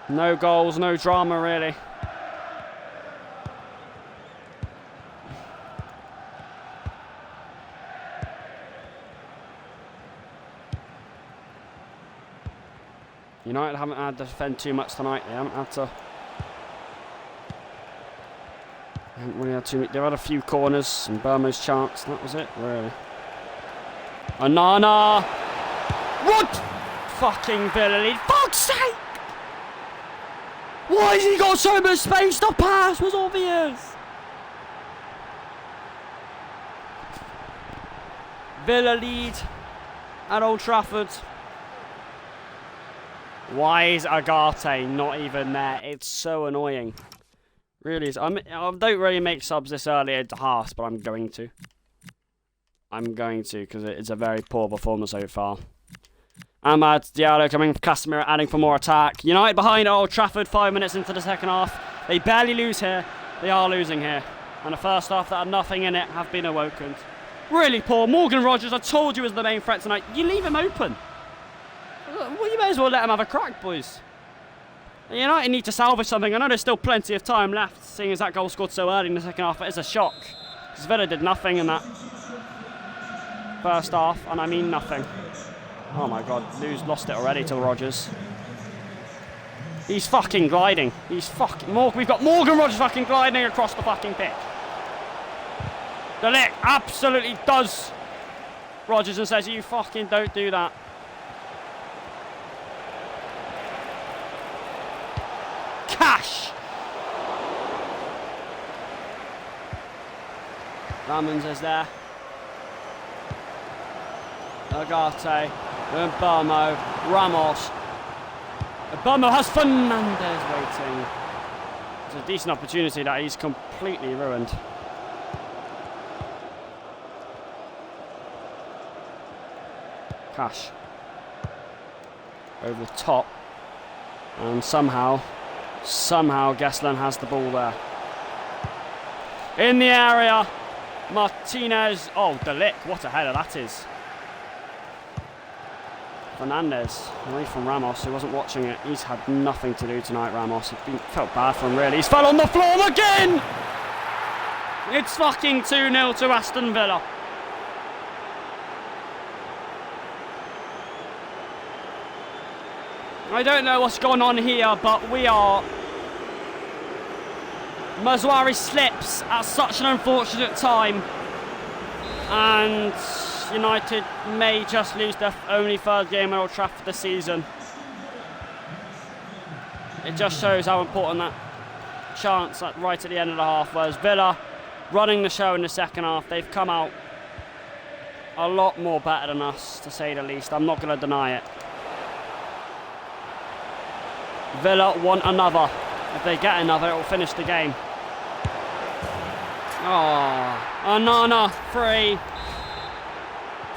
No goals, no drama really. United haven't had to defend too much tonight. They haven't had to. They haven't really had too many. They've had a few corners and Burma's chance. That was it, really. Anana! What? Fucking Villa. Fuck's sake! Why has he got so much space? The pass was obvious. Villa lead at Old Trafford. Why is Agate not even there? It's so annoying. Really is. I don't really make subs this early into halves, but I'm going to. I'm going to, because it's a very poor performance so far. Amad Diallo coming from Casemiro, adding for more attack. United behind at Old Trafford, 5 minutes into the second half. They barely lose here. They are losing here. And the first half that had nothing in it have been awoken. Really poor. Morgan Rogers, I told you, was the main threat tonight. You leave him open. Well, you may as well let him have a crack, boys. United need to salvage something. I know there's still plenty of time left, seeing as that goal scored so early in the second half. But it's a shock, because Villa did nothing in that first half, and I mean nothing. Oh my God, lost it already to Rogers. He's fucking gliding. We've got Morgan Rogers fucking gliding across the fucking pitch. Delic absolutely does Rogers and says, you fucking don't do that. Cash! Ramons is there. Agate, Burmo, Ramos. Burmo has Fernandez waiting. It's a decent opportunity that he's completely ruined. Cash. Over the top. And somehow Gesslin has the ball there. In the area. Martinez. Oh, Delic. What a header that is. Fernandez, away from Ramos, who wasn't watching it. He's had nothing to do tonight, Ramos. It felt bad for him, really. He's fell on the floor again! It's fucking 2-0 to Aston Villa. I don't know what's going on here, but we are... Mazwari slips at such an unfortunate time. And United may just lose their only third game at Old Trafford this season. It just shows how important that chance right at the end of the half was. Villa running the show in the second half. They've come out a lot more better than us, to say the least. I'm not going to deny it. Villa want another. If they get another, it will finish the game. Oh, Onana, free.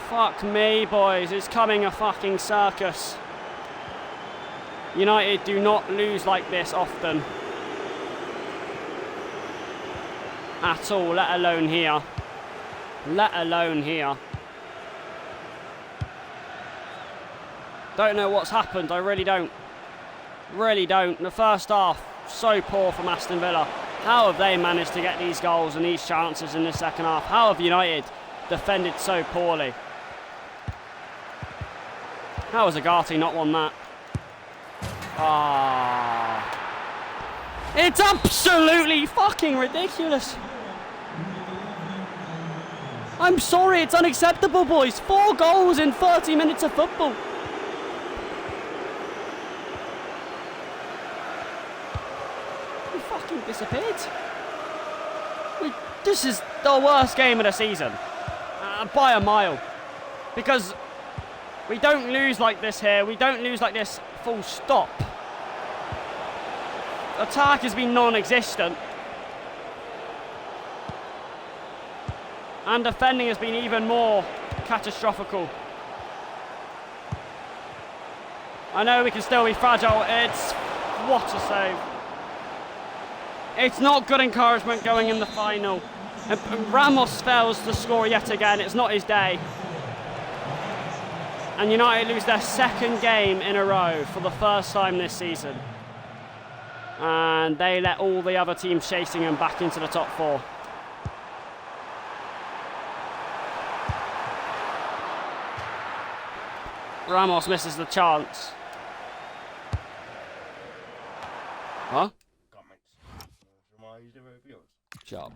Fuck me, boys. It's coming a fucking circus. United do not lose like this often. At all, let alone here. Let alone here. Don't know what's happened, I really don't. Really don't. The first half, so poor from Aston Villa. How have they managed to get these goals and these chances in the second half? How have United defended so poorly? How has Agati not won that? Ah. It's absolutely fucking ridiculous. I'm sorry, it's unacceptable, boys. 4 goals in 30 minutes of football. We fucking disappeared. This is the worst game of the season. By a mile. Because we don't lose like this here. We don't lose like this full stop. Attack has been non-existent. And defending has been even more catastrophical. I know we can still be fragile. It's... what a save. It's not good encouragement going in the final. And Ramos fails to score yet again. It's not his day. And United lose their second game in a row for the first time this season. And they let all the other teams chasing them back into the top 4. Ramos misses the chance. Huh? Shut up.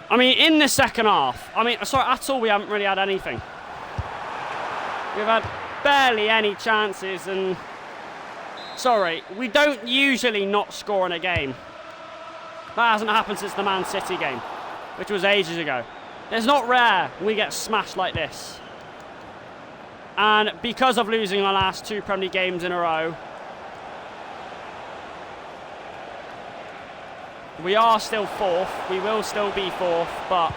I mean, in the second half, at all we haven't really had anything. We've had barely any chances and... sorry, we don't usually not score in a game. That hasn't happened since the Man City game, which was ages ago. It's not rare we get smashed like this. And because of losing our last 2 Premier League games in a row, we are still 4th. We will still be 4th, but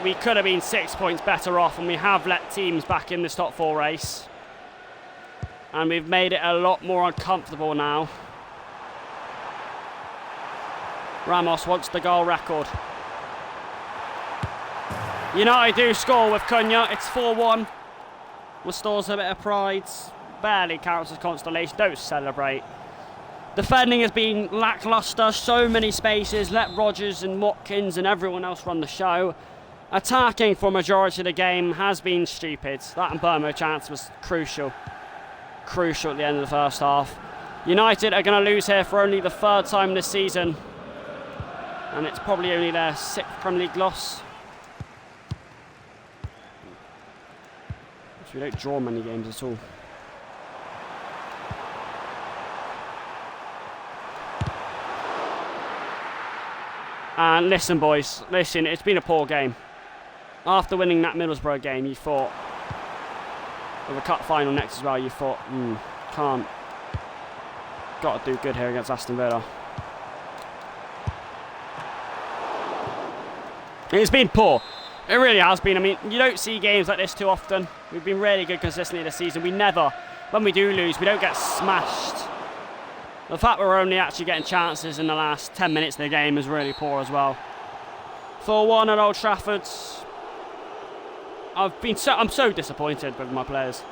we could have been 6 points better off, and we have let teams back in this top 4 race. And we've made it a lot more uncomfortable now. Ramos wants the goal record. United do score with Cunha. It's 4-1. Restores a bit of pride. Barely counts as consolation. Don't celebrate. Defending has been lacklustre. So many spaces. Let Rodgers and Watkins and everyone else run the show. Attacking for a majority of the game has been stupid. That and Burmo chance was crucial. Crucial at the end of the first half. United are going to lose here for only the 3rd time this season. And it's probably only their 6th Premier League loss. So we don't draw many games at all. And listen, boys, listen, it's been a poor game. After winning that Middlesbrough game, you thought, with a cup final next as well, you thought, can't. Got to do good here against Aston Villa. It's been poor. It really has been. I mean, you don't see games like this too often. We've been really good consistently this season. We never, when we do lose, we don't get smashed. The fact we're only actually getting chances in the last 10 minutes of the game is really poor as well. 4-1 at Old Trafford. I'm so disappointed with my players.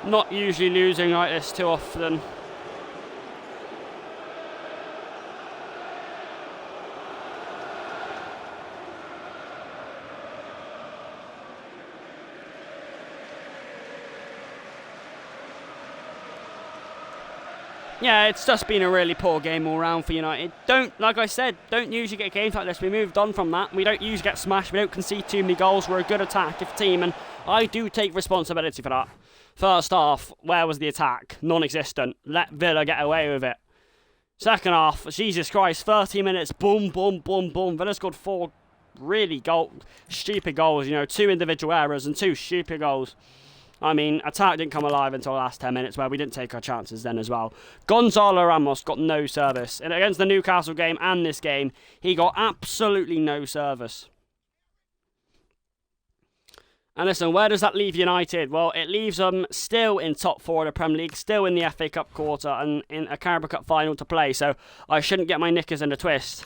Not usually losing like this too often. Yeah, it's just been a really poor game all round for United. Like I said, don't usually get games like this. We moved on from that. We don't usually get smashed. We don't concede too many goals. We're a good attacking team, and I do take responsibility for that. First half, where was the attack? Non-existent. Let Villa get away with it. Second half, Jesus Christ, 30 minutes, boom, boom, boom, boom. Villa scored 4 really stupid goals, you know, 2 individual errors and 2 stupid goals. I mean, attack didn't come alive until the last 10 minutes, where we didn't take our chances then as well. Gonzalo Ramos got no service. And against the Newcastle game and this game, he got absolutely no service. And listen, where does that leave United? Well, it leaves them still in top 4 of the Premier League, still in the FA Cup quarter and in a Carabao Cup final to play. So I shouldn't get my knickers in a twist,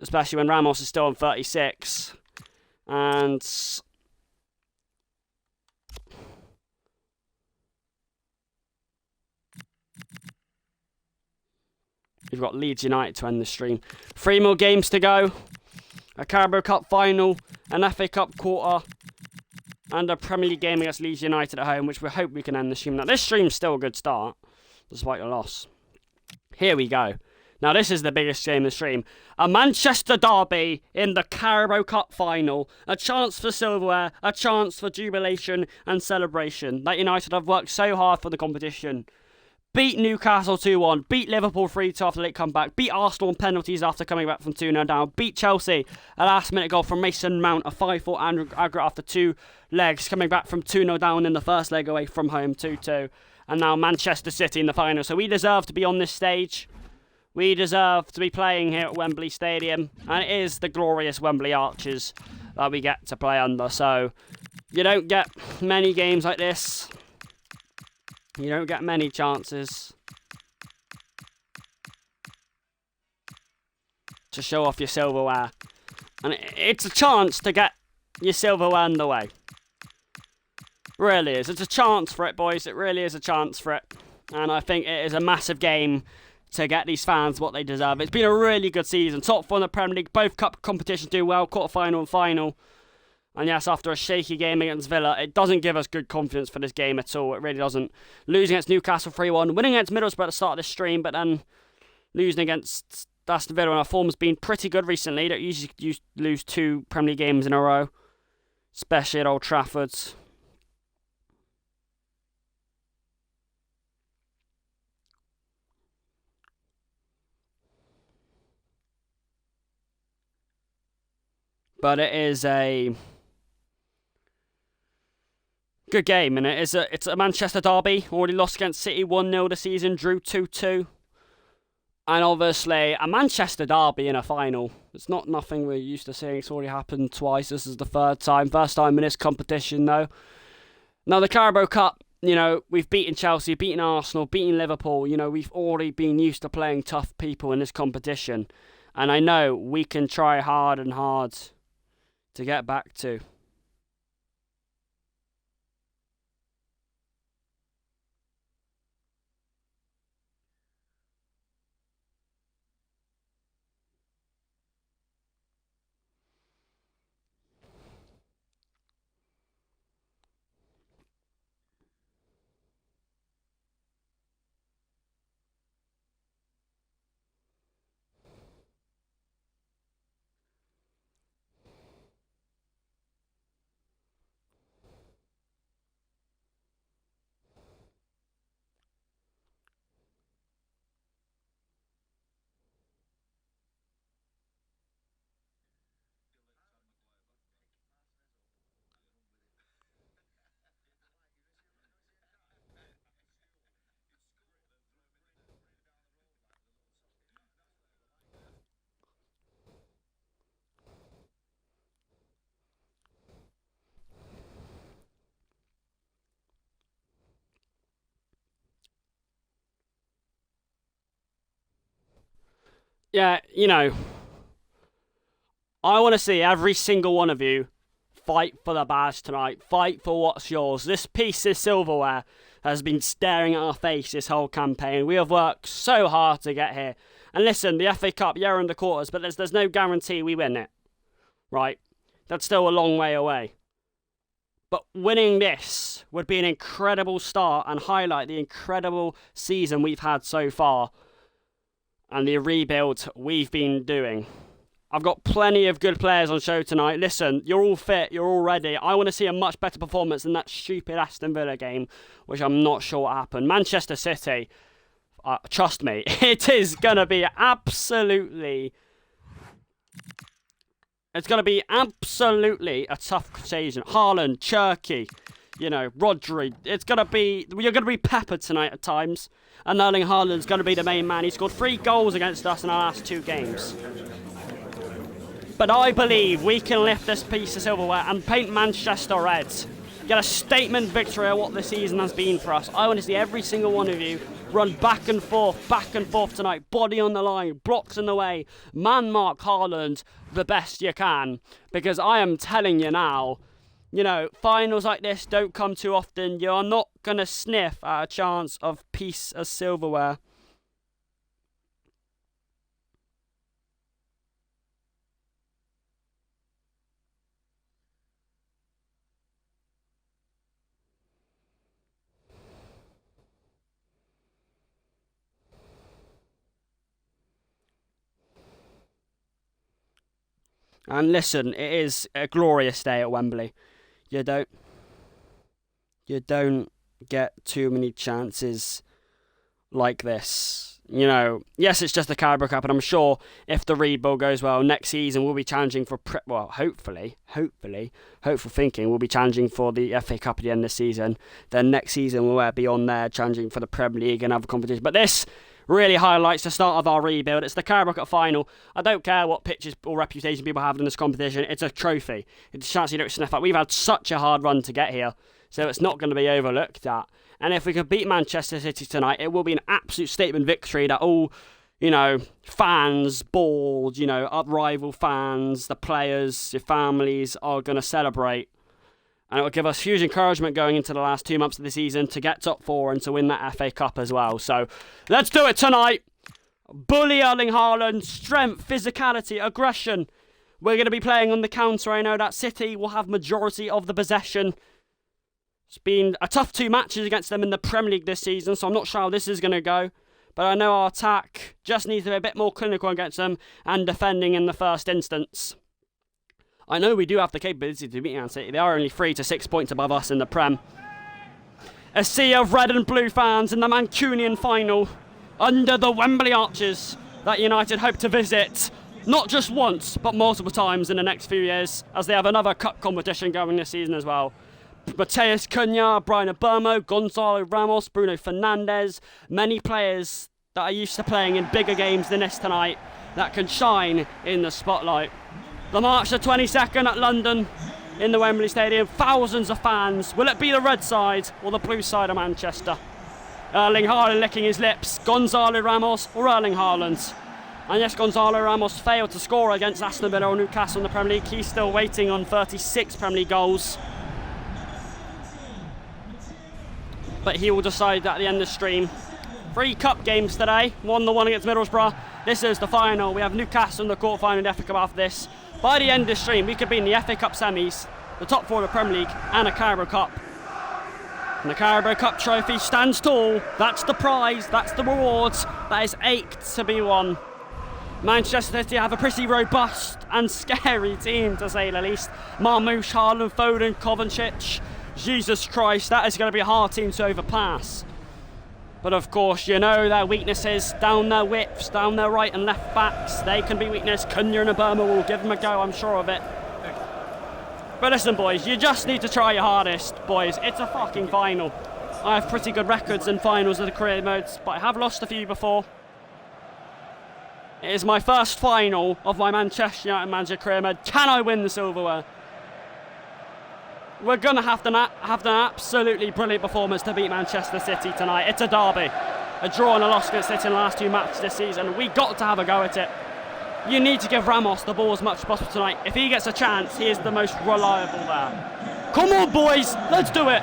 especially when Ramos is still on 36. And we've got Leeds United to end the stream. 3 more games to go. A Carabao Cup final, an FA Cup quarter, and a Premier League game against Leeds United at home, which we hope we can end the stream. Now, this stream's still a good start, despite a loss. Here we go. Now, this is the biggest game of the stream. A Manchester derby in the Carabao Cup final. A chance for silverware, a chance for jubilation and celebration. That United have worked so hard for the competition. Beat Newcastle 2-1, beat Liverpool 3-2 after late comeback, beat Arsenal on penalties after coming back from 2-0 down, beat Chelsea, a last minute goal from Mason Mount, a 5-4 aggregate after 2 legs, coming back from 2-0 down in the first leg away from home 2-2, and now Manchester City in the final. So we deserve to be on this stage, we deserve to be playing here at Wembley Stadium, and it is the glorious Wembley Arches that we get to play under. So you don't get many games like this. You don't get many chances to show off your silverware. And it's a chance to get your silverware underway. Really is. It's a chance for it, boys. It really is a chance for it. And I think it is a massive game to get these fans what they deserve. It's been a really good season. Top 4 in the Premier League. Both cup competitions do well. Quarter-final and final. And yes, after a shaky game against Villa, it doesn't give us good confidence for this game at all. It really doesn't. Losing against Newcastle 3-1, winning against Middlesbrough at the start of this stream, but then losing against Aston Villa, and our form's been pretty good recently. Don't usually lose 2 Premier League games in a row, especially at Old Trafford. But it is a good game, and it's a Manchester derby. Already lost against City 1-0 this season, drew 2-2. And obviously, a Manchester derby in a final. It's not nothing we're used to seeing. It's already happened twice. This is the 3rd time. First time in this competition, though. Now, the Carabao Cup, you know, we've beaten Chelsea, beaten Arsenal, beaten Liverpool. You know, we've already been used to playing tough people in this competition. And I know we can try hard and hard to get back to. Yeah, you know, I want to see every single one of you fight for the badge tonight. Fight for what's yours. This piece of silverware has been staring at our face this whole campaign. We have worked so hard to get here. And listen, the FA Cup, yeah, we're in the quarters, but there's no guarantee we win it. Right? That's still a long way away. But winning this would be an incredible start and highlight the incredible season we've had so far and the rebuild we've been doing. I've got plenty of good players on show tonight. Listen, you're all fit, you're all ready. I want to see a much better performance than that stupid Aston Villa game, which I'm not sure what happened. Manchester City, trust me, it is going to be absolutely... It's going to be absolutely a tough occasion. Haaland, Cherky, you know, Rodri. It's going to be... You're going to be peppered tonight at times. And Erling Haaland's going to be the main man. He scored 3 goals against us in our last 2 games. But I believe we can lift this piece of silverware and paint Manchester red. Get a statement victory of what the season has been for us. I want to see every single one of you run back and forth tonight. Body on the line, blocks in the way. Man mark Haaland the best you can. Because I am telling you now, you know, finals like this don't come too often. You're not going to sniff at a chance of piece of silverware. And listen, it is a glorious day at Wembley. You don't get too many chances like this. You know, yes, it's just the Carabao Cup, and I'm sure if the rebuild goes well, next season we'll be challenging for, hopefully, hopeful thinking, we'll be challenging for the FA Cup at the end of the season. Then next season we'll be on there challenging for the Premier League and other competitions. But this really highlights the start of our rebuild. It's the Carabao Cup final. I don't care what pitches or reputation people have in this competition. It's a trophy. It's a chance you don't sniff at. We've had such a hard run to get here, so it's not going to be overlooked at. And if we can beat Manchester City tonight, it will be an absolute statement victory that all, you know, fans, board, you know, rival fans, the players, your families are going to celebrate. And it will give us huge encouragement going into the last 2 months of the season to get top 4 and to win that FA Cup as well. So let's do it tonight. Bully Erling Haaland, strength, physicality, aggression. We're going to be playing on the counter. I know that City will have majority of the possession. It's been a tough 2 matches against them in the Premier League this season, so I'm not sure how this is going to go. But I know our attack just needs to be a bit more clinical against them and defending in the first instance. I know we do have the capability to beat Man City. They are only 3 to 6 points above us in the Prem. A sea of red and blue fans in the Mancunian final under the Wembley arches that United hope to visit not just once but multiple times in the next few years, as they have another cup competition going this season as well. Mateus Cunha, Brian Abermo, Gonzalo Ramos, Bruno Fernandes, many players that are used to playing in bigger games than this tonight that can shine in the spotlight. The March the 22nd at London in the Wembley Stadium. Thousands of fans. Will it be the red side or the blue side of Manchester? Erling Haaland licking his lips. Gonzalo Ramos or Erling Haaland? And yes, Gonzalo Ramos failed to score against Aston Villa or Newcastle in the Premier League. He's still waiting on 36 Premier League goals. But he will decide at the end of the stream. 3 cup games today. The one against Middlesbrough. This is the final. We have Newcastle in the quarter-final in the FA Cup after this. By the end of the stream, we could be in the FA Cup semis, the top 4 of the Premier League, and a Carabao Cup. And the Carabao Cup trophy stands tall. That's the prize. That's the reward. That is 8 to be won. Manchester City have a pretty robust and scary team, to say the least. Marmoush, Haaland, Foden, Kovacic. Jesus Christ, that is going to be a hard team to overpass. But of course, you know their weaknesses, down their widths, down their right and left backs. They can be weakness. Cunha and Abermo will give them a go, I'm sure of it. But listen, boys, you just need to try your hardest, boys. It's a fucking final. I have pretty good records in finals of the career modes, but I have lost a few before. It is my first final of my Manchester United manager career mode. Can I win the silverware? We're going to have an absolutely brilliant performance to beat Manchester City tonight. It's a derby. A draw and a loss against City in the last 2 matches this season. We got to have a go at it. You need to give Ramos the ball as much as possible tonight. If he gets a chance, he is the most reliable there. Come on, boys, let's do it.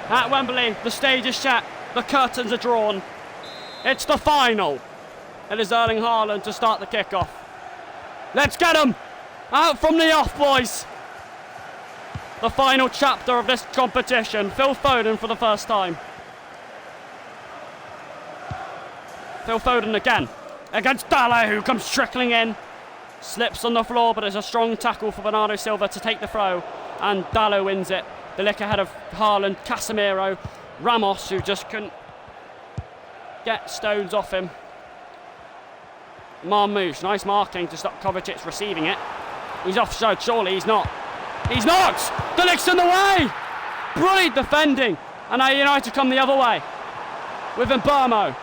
At Wembley, the stage is set. The curtains are drawn. It's the final. It is Erling Haaland to start the kickoff. Let's get him. Out from the off, boys. The final chapter of this competition. Phil Foden for the first time. Phil Foden again. Against Dale, who comes trickling in. Slips on the floor, but there's a strong tackle for Bernardo Silva to take the throw. And Dallo wins it. The lick ahead of Haaland, Casemiro, Ramos, who just couldn't get stones off him. Marmouche, nice marking to stop Kovacic receiving it. He's offside, surely he's not. He's not! The lick's in the way! Brilliant defending. And now United come the other way. With Mbeumo.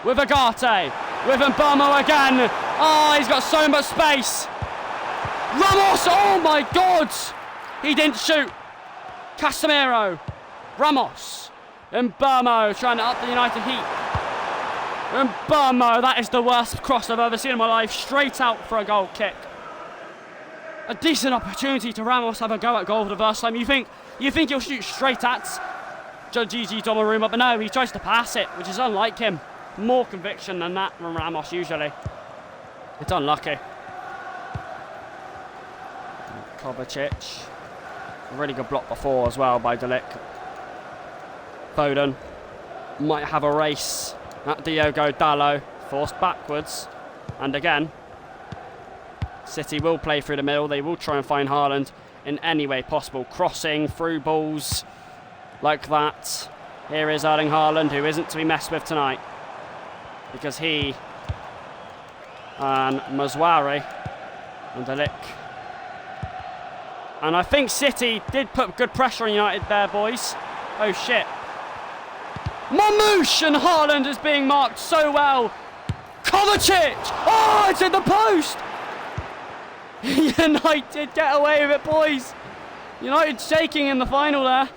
With Agate. With Mbeumo again. Oh, he's got so much space. Ramos, oh my God! He didn't shoot. Casemiro. Ramos. Mbeumo trying to up the United heat. Mbeumo, that is the worst cross I've ever seen in my life. Straight out for a goal kick. A decent opportunity to Ramos have a go at goal for the first time. You think he'll shoot straight at Gigi Donnarumma, but no, he tries to pass it, which is unlike him. More conviction than that from Ramos usually. It's unlucky. Kovacic. A really good block before as well by De Ligt. Foden might have a race at Diogo Dallo. Forced backwards. And again, City will play through the middle. They will try and find Haaland in any way possible. Crossing, through balls like that. Here is Erling Haaland, who isn't to be messed with tonight. Because he and Mazwari and De Ligt. And I think City did put good pressure on United there, boys. Oh shit. Marmouche, and Haaland is being marked so well. Kovacic! Oh, it's in the post! United get away with it, boys. United shaking in the final there.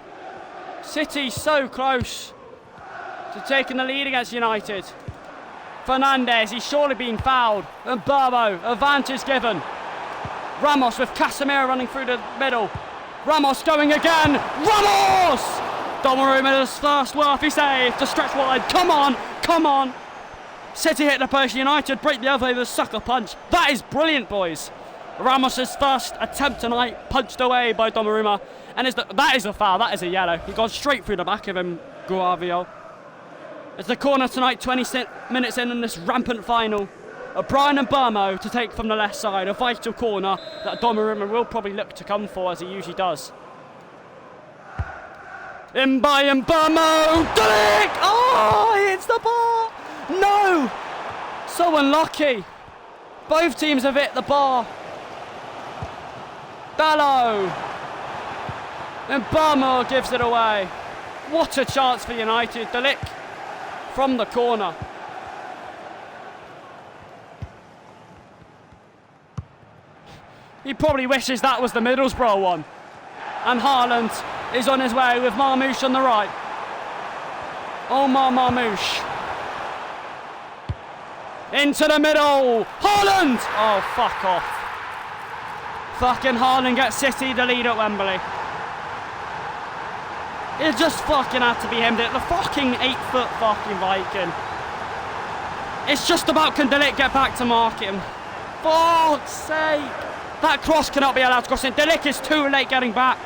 City so close to taking the lead against United. Fernandes, he's surely been fouled. And Mbeumo, advantage given. Ramos with Casemiro running through the middle. Ramos going again. Ramos! Donnarumma his first worthy save to stretch wide. Come on, come on. City hit the post. United break the other way with a sucker punch. That is brilliant, boys. Ramos' first attempt tonight, punched away by Donnarumma. And that is a foul, that is a yellow. He gone straight through the back of him, Guavio. It's the corner tonight, 20 minutes in this rampant final. Brian Mbeumo to take from the left side, a vital corner that Donnarumma will probably look to come for, as he usually does. In by Mbeumo, De Ligt! Oh, he hits the bar! No! So unlucky. Both teams have hit the bar. Dallo. Mbeumo gives it away. What a chance for United. De Ligt from the corner. He probably wishes that was the Middlesbrough one. And Haaland is on his way with Marmouche on the right. Omar Marmouche. Into the middle. Haaland! Oh, fuck off. Fucking Haaland gets City the lead at Wembley. It just fucking had to be him. The fucking 8-foot fucking Viking. It's just about, can De Ligt get back to mark him? Fuck's sake. That cross cannot be allowed to cross in. De Ligt is too late getting back.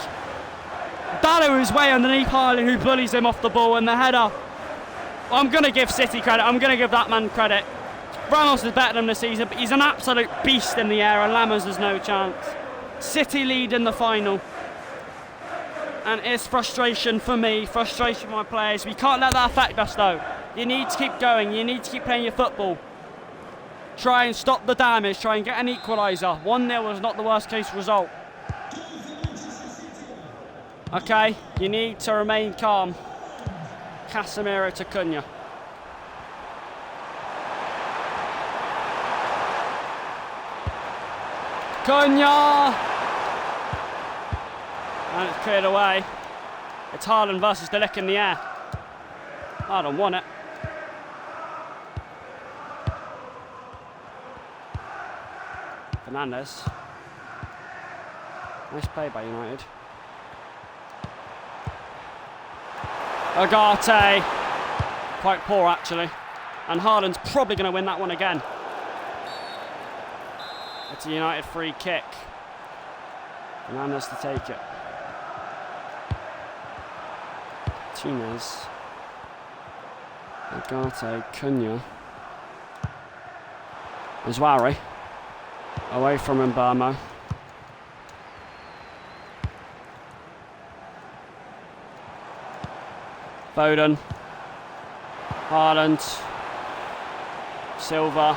Dallo is way underneath Haaland, who bullies him off the ball, and the header. I'm going to give City credit. I'm going to give that man credit. Ramos is better than this season, but he's an absolute beast in the air, and Lammers has no chance. City lead in the final. And it's frustration for me, frustration for my players. We can't let that affect us though. You need to keep going, you need to keep playing your football. Try and stop the damage, try and get an equaliser. 1-0 was not the worst case result. Okay, you need to remain calm. Casemiro to Cunha. Cunha! And it's cleared away. It's Haaland versus De Ligt in the air. Haaland won it. Fernandes. Nice play by United. Agate. Quite poor actually. And Haaland's probably going to win that one again. It's a United free kick. Fernandes to take it. Martinez, Agate, Cunha, Mazwari, Away from Mbamo. Foden. Haaland. Silva.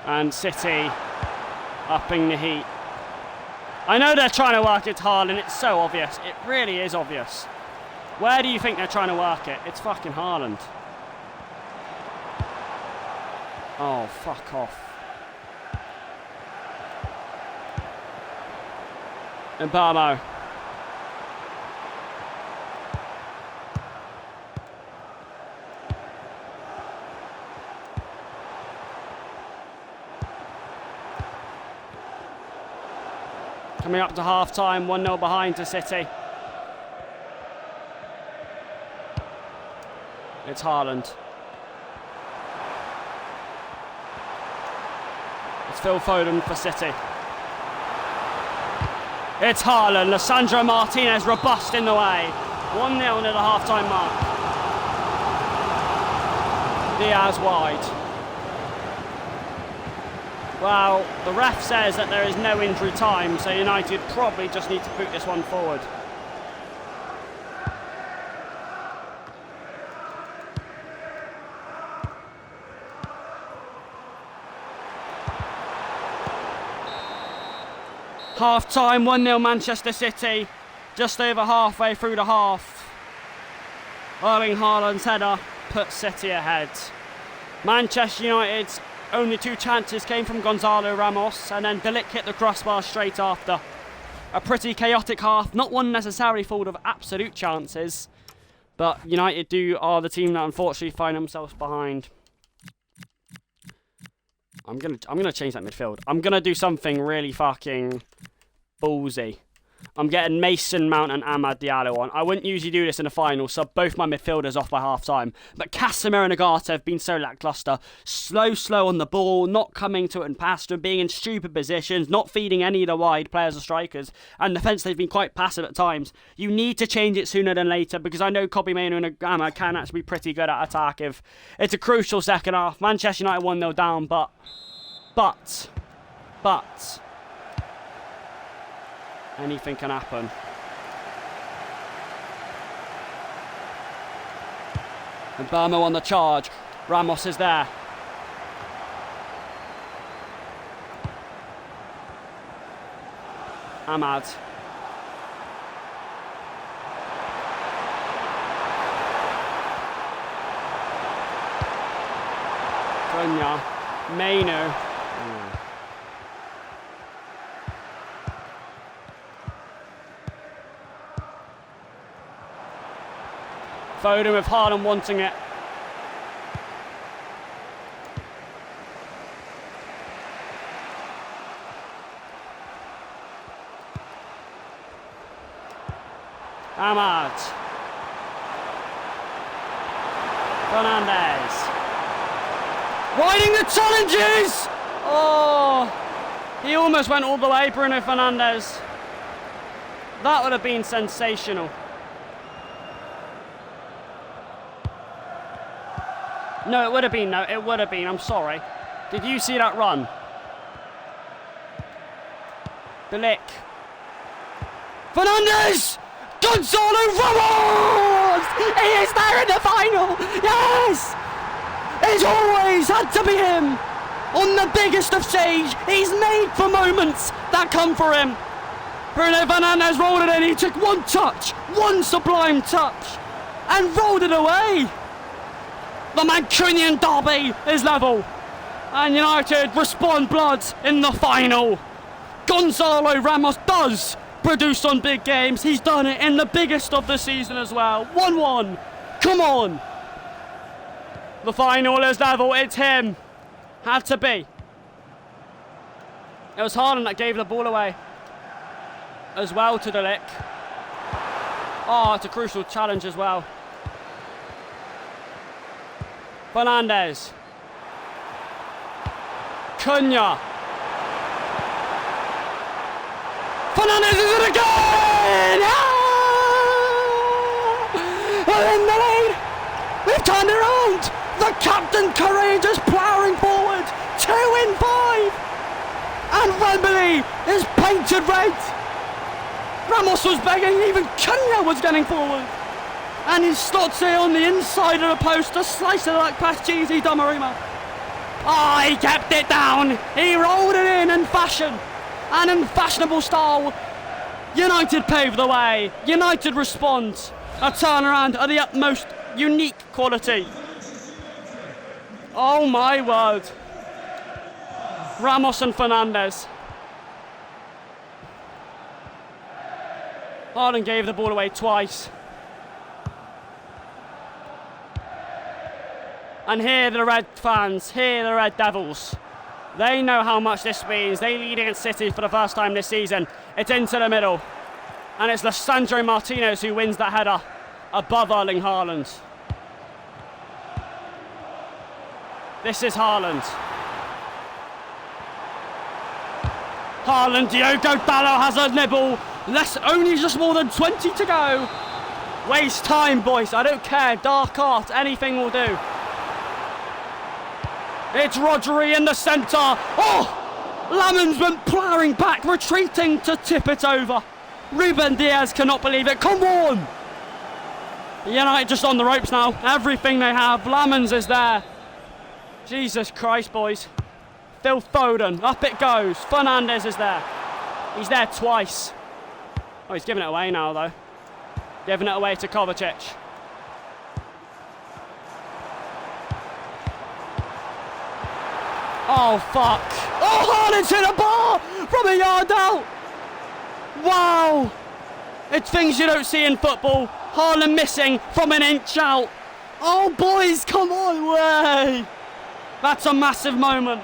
And City upping the heat. I know they're trying to work it hard and it's so obvious. It really is obvious. Where do you think they're trying to work it? It's fucking Haaland. Oh, fuck off. Mbamo. Coming up to half-time, 1-0 behind to City. It's Haaland. It's Phil Foden for City. It's Haaland. Lissandro Martinez robust in the way. 1-0 near the half-time mark. Diaz wide. Well, the ref says that there is no injury time, so United probably just need to put this one forward. Half-time, 1-0 Manchester City, just over halfway through the half. Erling Haaland's header puts City ahead. Manchester United's only 2 chances came from Gonzalo Ramos, and then De Ligt hit the crossbar straight after. A pretty chaotic half, not one necessarily full of absolute chances, but United are the team that unfortunately find themselves behind. I'm gonna change that midfield. I'm gonna do something really fucking ballsy. I'm getting Mason Mount and Amad Diallo on. I wouldn't usually do this in a final, so both my midfielders off by half-time. But Casemiro and Agata have been so lacklustre. Slow on the ball, not coming to it and past them, being in stupid positions, not feeding any of the wide players or strikers. And defence, they've been quite passive at times. You need to change it sooner than later, because I know Kobbie Mainoo and Agama can actually be pretty good at attack. If it's a crucial second half. Manchester United 1-0 down, but... anything can happen. And Mbamo on the charge. Ramos is there. Amad. Cunha. Mainoo. Foden with Haaland wanting it. Amad. Fernandes. Riding the challenges! Oh, he almost went all the way, Bruno Fernandes. That would have been sensational. No, it would have been. No, it would have been. I'm sorry. Did you see that run? De Ligt. Fernandes! Gonzalo Ramos! He is there in the final! Yes! It's always had to be him! On the biggest of stage, he's made for moments that come for him. Bruno Fernandes rolled it in. He took one touch, one sublime touch, and rolled it away. The Mancunian derby is level, and United respond blood in the final. Gonzalo Ramos does produce on big games. He's done it in the biggest of the season as well. 1-1. Come on. The final is level. It's him. Had to be. It was Haaland that gave the ball away as well to De Ligt. Oh, it's a crucial challenge as well. Fernandes. Cunha. Fernandes is it again! Ah! courageous, ploughing forward. 2 in 5. And Wembley is painted red. Ramos was begging, even Cunha was getting forward. And he slots it on the inside of the post to slice it like past cheesy Donnarumma. Oh, he kept it down. He rolled it in fashion. And in fashionable style, United paved the way. United responds. A turnaround of the utmost unique quality. Oh my word. Ramos and Fernandes. Haaland gave the ball away twice. And here the Red fans, here the Red Devils. They know how much this means. They lead against City for the first time this season. It's into the middle. And it's Lisandro Martinez who wins that header above Erling Haaland. This is Haaland. Haaland, Diogo Dalot has a nibble. Only just more than 20 to go. Waste time, boys. I don't care. Dark art, anything will do. It's Rodri in the centre. Oh! Lamens went ploughing back, retreating to tip it over. Ruben Diaz cannot believe it. Come on! United just on the ropes now. Everything they have. Lamens is there. Jesus Christ, boys. Phil Foden. Up it goes. Fernandes is there. He's there twice. Oh, he's giving it away now, though. Giving it away to Kovacic. Oh, fuck. Oh, Haaland's hit a bar from a yard out. Wow. It's things you don't see in football. Haaland missing from an inch out. Oh, boys, come on, way. That's a massive moment.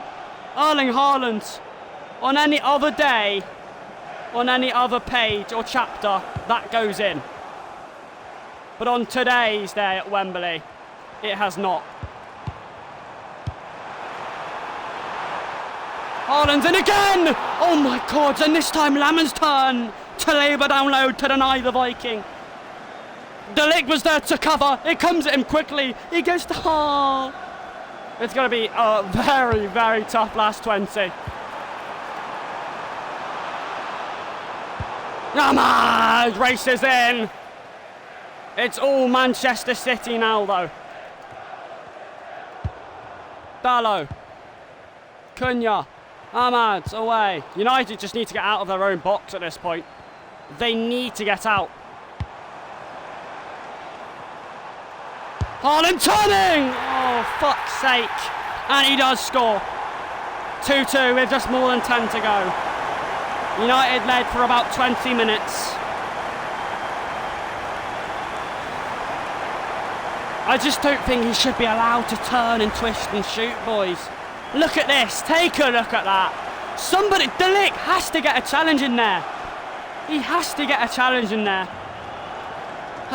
Erling Haaland, on any other day, on any other page or chapter, that goes in. But on today's day at Wembley, it has not. Haaland's in again! Oh my God, and this time Lamens' turn to labour down low to deny the Viking. De Ligt was there to cover, it comes at him quickly, he gets to... Oh. It's going to be a very, very tough last 20. Ahmad races in. It's all Manchester City now, though. Dalot. Cunha. Ahmad away. United just need to get out of their own box at this point. They need to get out. Haaland turning! Oh, fuck's sake. And he does score. 2-2 with just more than 10 to go. United led for about 20 minutes. I just don't think he should be allowed to turn and twist and shoot, boys. Look at this. Take a look at that. Somebody, De Ligt has to get a challenge in there. He has to get a challenge in there.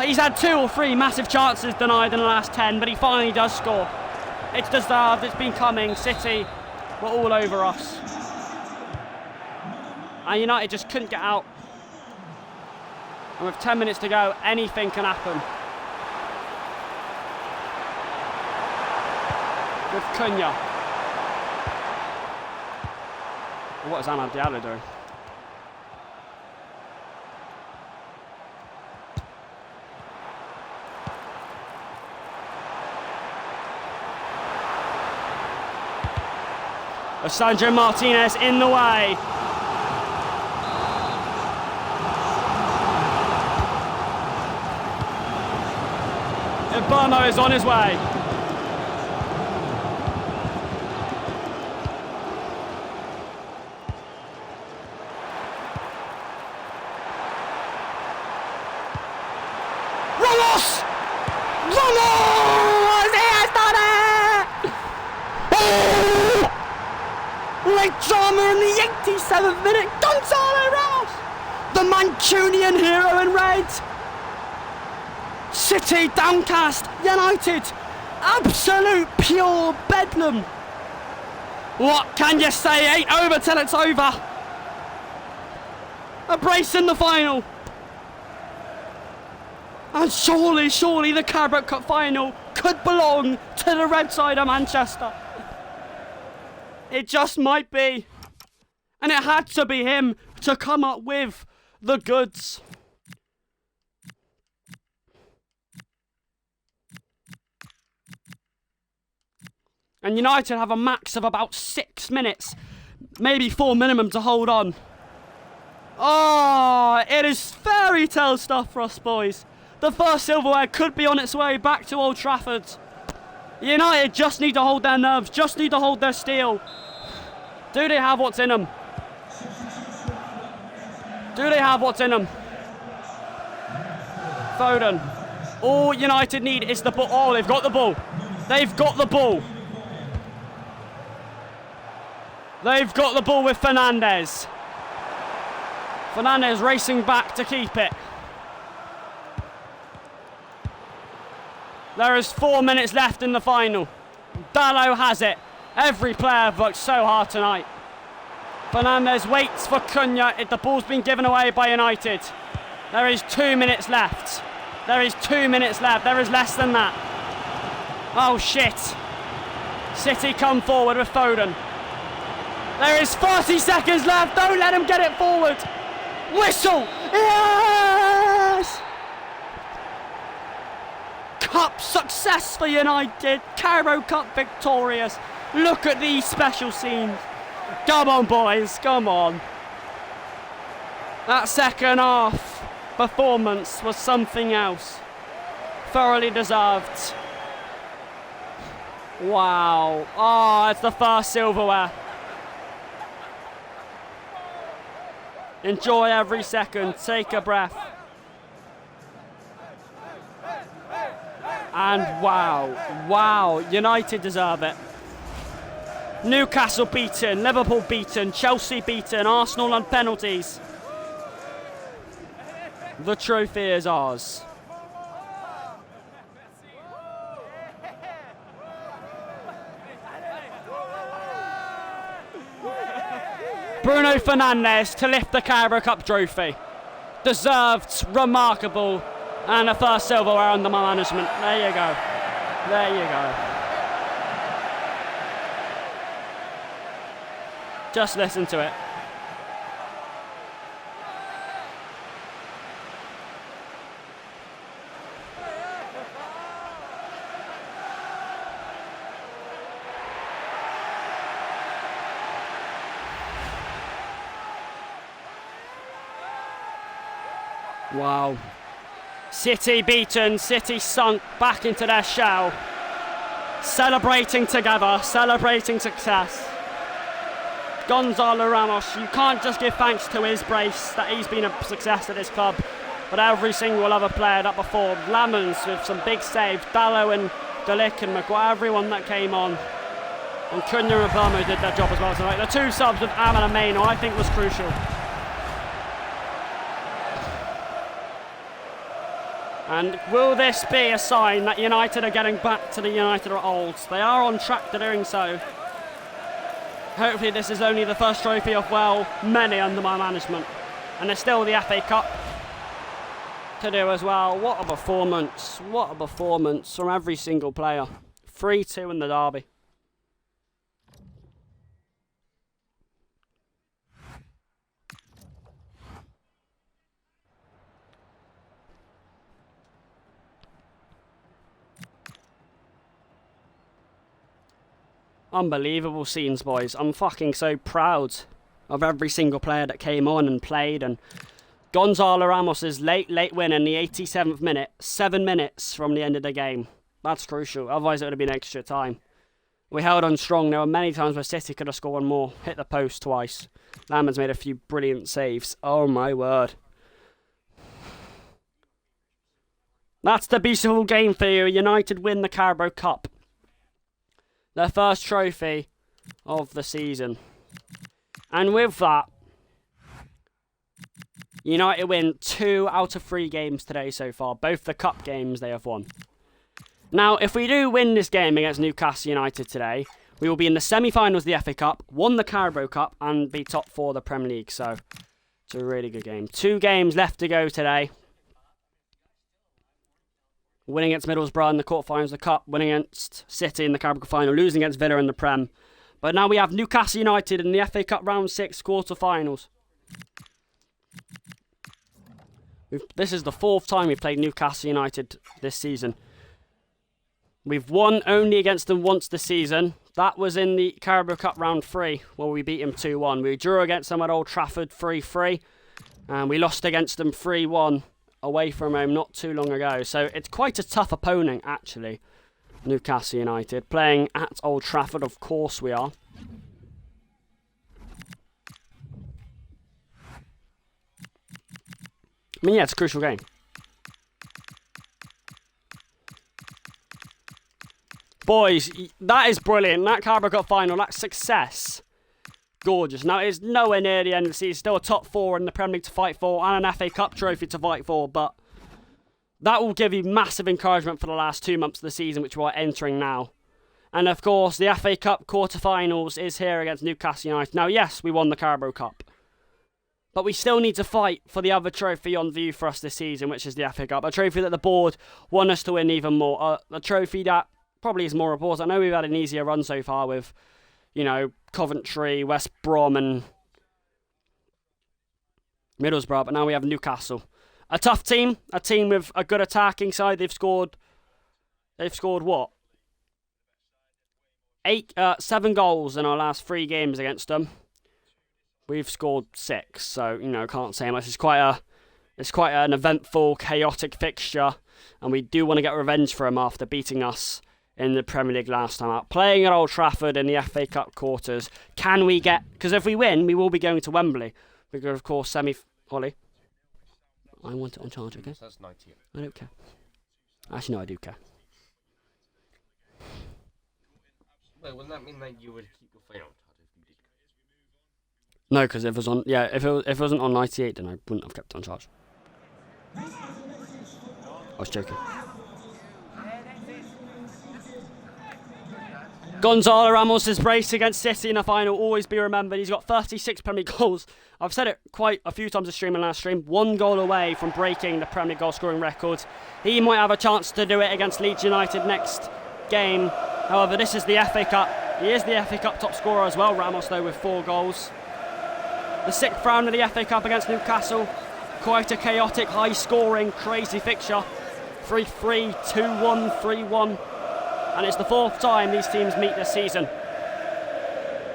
He's had 2 or 3 massive chances denied in the last 10, but he finally does score. It's deserved, it's been coming. City were all over us. And United just couldn't get out. And with 10 minutes to go, anything can happen. With Cunha. What is Amad Diallo doing? Lisandro Martinez in the way. Burmo is on his way. Ramos! Ramos! He has done it! Oh! Late drama in the 87th minute. Gonzalo Ramos! The Mancunian hero in red. City downcast. United absolute pure bedlam. What can you say? Ain't over till it's over. A brace in the final. And surely the Carabao Cup final could belong to the red side of Manchester. It just might be. And it had to be him to come up with the goods. And United have a max of about 6 minutes, maybe 4 minimum to hold on. Oh, it is fairy tale stuff for us boys. The first silverware could be on its way back to Old Trafford. United just need to hold their nerves, just need to hold their steel. Do they have what's in them? Do they have what's in them? Foden. All United need is the ball. Oh, they've got the ball. They've got the ball. They've got the ball with Fernandes. Fernandes racing back to keep it. There is 4 minutes left in the final. Dalot has it. Every player have worked so hard tonight. Fernandes waits for Cunha. The ball's been given away by United. There is 2 minutes left. There is 2 minutes left. There is less than that. Oh shit. City come forward with Foden. There is 30 seconds left. Don't let him get it forward. Whistle. Yes! Cup success for United. CARABO Cup victorious. Look at these special scenes. Come on, boys. Come on. That second half performance was something else. Thoroughly deserved. Wow. Oh, it's the first silverware. Enjoy every second. Take a breath. And wow, United deserve it. Newcastle beaten, Liverpool beaten, Chelsea beaten, Arsenal on penalties. The trophy is ours. Bruno Fernandes to lift the CARABO Cup trophy. Deserved, remarkable. And a first silverware under my management. There you go. There you go. Just listen to it. Wow. City beaten, City sunk back into their shell. Celebrating together, celebrating success. Gonzalo Ramos, you can't just give thanks to his brace that he's been a success at this club, but every single other player that performed. Lamens with some big saves, Dalot and Delic and Maguire, everyone that came on. And Cunha and Burmo did their job as well tonight. The two subs with Aman and Maino I think was crucial. And will this be a sign that United are getting back to the United of old? They are on track to doing so. Hopefully this is only the first trophy of, well, many under my management. And there's still the FA Cup to do as well. What a performance. What a performance from every single player. 3-2 in the derby. Unbelievable scenes, boys. I'm fucking so proud of every single player that came on and played. And Gonzalo Ramos' late win in the 87th minute, 7 minutes from the end of the game. That's crucial. Otherwise, it would have been extra time. We held on strong. There were many times where City could have scored one more. Hit the post twice. Lamens made a few brilliant saves. Oh my word. That's the beautiful game for you. United win the CARABO Cup. Their first trophy of the season. And with that, United win 2 out of 3 games today so far. Both the cup games they have won. Now, if we do win this game against Newcastle United today, we will be in the semi-finals of the FA Cup, won the CARABO Cup, and be top 4 of the Premier League. So, it's a really good game. 2 games left to go today. winning against Middlesbrough in the quarterfinals of the Cup, winning against City in the Carabao Cup final, losing against Villa in the Prem. But now we have Newcastle United in the FA Cup Round 6 quarterfinals. This is the 4th time we've played Newcastle United this season. We've won only against them once this season. That was in the Carabao Cup Round 3, where we beat them 2-1. We drew against them at Old Trafford 3-3, and we lost against them 3-1 away from home not too long ago. So it's quite a tough opponent, actually, Newcastle United. Playing at Old Trafford, of course we are. I mean, yeah, it's a crucial game. Boys, that is brilliant. That Carabao Cup final, that success. Gorgeous. Now, it is nowhere near the end of the season. Still a top 4 in the Premier League to fight for and an FA Cup trophy to fight for. But that will give you massive encouragement for the last 2 months of the season, which we're entering now. And, of course, the FA Cup quarterfinals is here against Newcastle United. Now, yes, we won the Carabao Cup. But we still need to fight for the other trophy on view for us this season, which is the FA Cup. A trophy that the board want us to win even more. A trophy that probably is more important. I know we've had an easier run so far with, you know, Coventry, West Brom and Middlesbrough, but now we have Newcastle. A tough team, a team with a good attacking side. They've scored what? 7 goals in our last 3 games against them. We've scored 6, so, you know, can't say much. It's quite an eventful, chaotic fixture, and we do want to get revenge for them after beating us in the Premier League last time out. Playing at Old Trafford in the FA Cup quarters. Can we get... Because if we win, we will be going to Wembley. Because, of course, Ollie? I want it on charge, okay? That's 98. I don't care. Actually, no, I do care. Wait, wouldn't that mean that you would keep your phone on charge if you did? No, because if it was on... Yeah, if it wasn't on 98, then I wouldn't have kept it on charge. I was joking. Gonzalo Ramos' brace against City in the final always be remembered. He's got 36 Premier League goals. I've said it quite a few times this stream and last stream. 1 goal away from breaking the Premier League goal scoring record. He might have a chance to do it against Leeds United next game. However, this is the FA Cup. He is the FA Cup top scorer as well, Ramos, though, with 4 goals. The 6th round of the FA Cup against Newcastle. Quite a chaotic, high-scoring, crazy fixture. 3-3, 2-1, 3-1. And it's the 4th time these teams meet this season.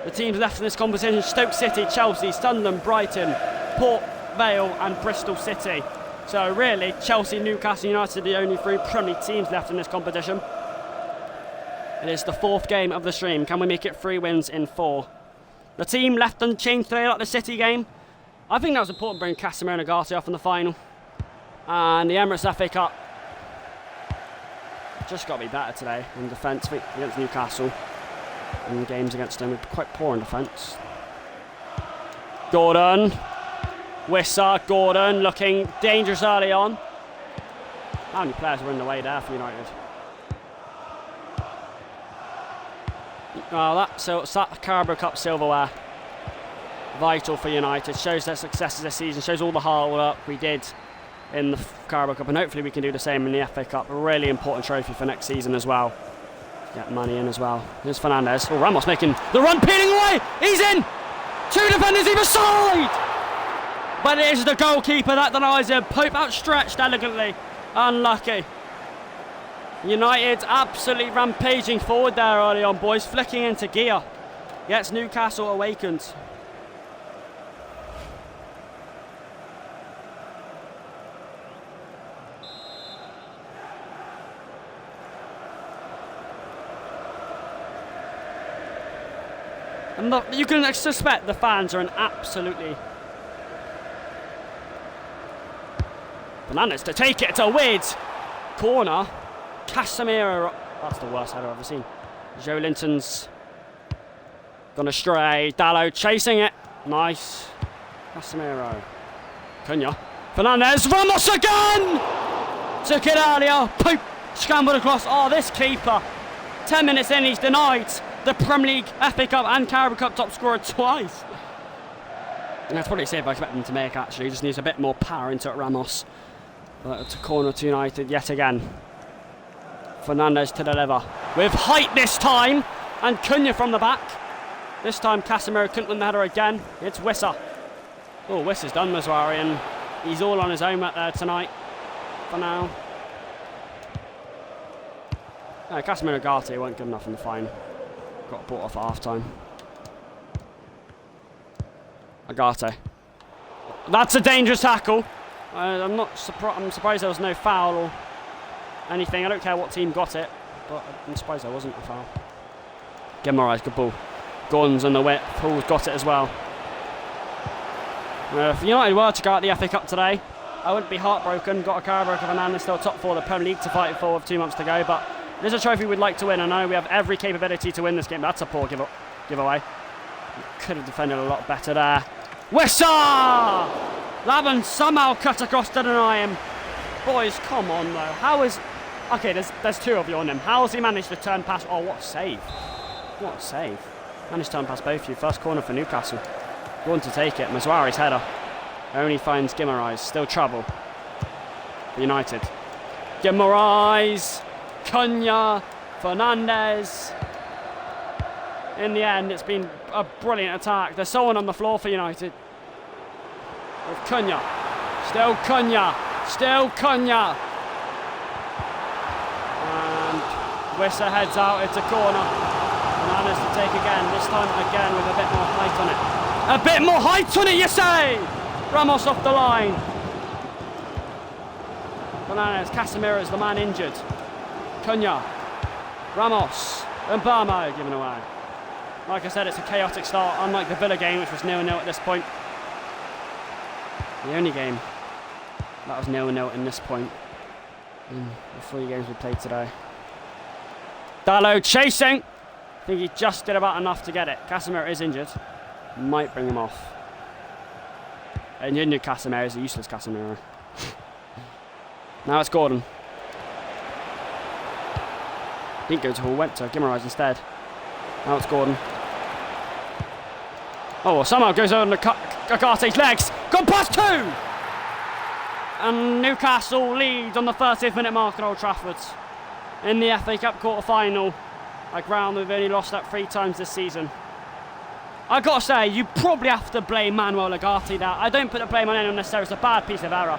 The teams left in this competition: Stoke City, Chelsea, Sunderland, Brighton, Port Vale and Bristol City. So really, Chelsea, Newcastle United are the only 3 Premier League teams left in this competition. It is the 4th game of the stream. Can we make it 3 wins in 4? The team left unchanged today like the City game. I think that was important, bringing Casemiro and Ugarte off in the final. And the Emirates FA Cup just got to be better today in defence against Newcastle. In games against them, we're quite poor in defence. Gordon. Wissa, Gordon looking dangerous early on. How many players were in the way there for United? Well, that's that Carabao Cup silverware. Vital for United. Shows their successes this season. Shows all the hard work we did in the Carabao Cup, and hopefully we can do the same in the FA Cup. A really important trophy for next season as well. Get money in as well. Here's Fernandes. Oh, Ramos making the run, peeling away. He's in. 2 defenders either side. But it is the goalkeeper that denies him. Pope outstretched elegantly. Unlucky. United absolutely rampaging forward there early on, boys. Flicking into gear. Gets Newcastle awakened. And you can suspect the fans are absolutely... Fernandes to take it, it's a weird corner. Casemiro, that's the worst header I've ever seen. Joe Linton's gone astray. Dalot chasing it. Nice. Casemiro. Cunha. Fernandes. Ramos again! Took it earlier. Pope scrambled across. Oh, this keeper. 10 minutes in, he's denied the Premier League, FA Cup and Carabao Cup top scorer twice. And that's probably a save I expect them to make, actually. He just needs a bit more power into it, Ramos. But it's a corner to United yet again. Fernandes to deliver. With height this time. And Cunha from the back. This time Casemiro couldn't win the header again. It's Wissa. Oh, Wissa's done Mazwari, and he's all on his own out there tonight. For now. No, Casemiro Garte weren't good enough in the final. Got brought off at half time. Agate. That's a dangerous tackle. I'm surprised there was no foul or anything. I don't care what team got it, but I'm surprised there wasn't a foul. Guimaraes, good ball. Gordon's on the width. Paul's got it as well. If United were to go out the FA Cup today, I wouldn't be heartbroken. Got a CARABO of Fernandes, still top 4 of the Premier League to fight for with 2 months to go, but it is a trophy we'd like to win. I know we have every capability to win this game. That's a poor giveaway. Could have defended a lot better there. Wissa! Laban somehow cut across to deny him. Boys, come on though. How is... Okay, there's 2 of you on him. How has he managed to turn past... Oh, what a save. What a save. Managed to turn past both of you. First corner for Newcastle. Going to take it. Mazwari's header. Only finds Guimaraes. Still trouble for United. Guimaraes. Cunha. Fernandes. In the end, it's been a brilliant attack. There's someone on the floor for United. With Cunha. Still Cunha. Still Cunha. And Wissa heads out. It's a corner. Fernandes to take again. This time again with a bit more height on it. A bit more height on it, you say? Ramos off the line. Fernandes. Casemiro is the man injured. Cunha. Ramos. And Barmo given away. Like I said, it's a chaotic start, unlike the Villa game, which was 0-0 at this point. The only game that was 0-0 in this point in the 3 games we played today. Dalot chasing. I think he just did about enough to get it. Casemiro is injured. Might bring him off. And you knew Casemiro is a useless Casemiro. Now it's Gordon. Didn't go to Hall, went to Guimaraes instead. Now it's Gordon. Oh, somehow goes over Agate's legs. Gone past 2! And Newcastle lead on the 30th minute mark at Old Trafford. In the FA Cup quarter-final. A ground we've only lost at 3 times this season. I've got to say, you probably have to blame Manuel Agate there. I don't put the blame on anyone necessarily, it's a bad piece of error.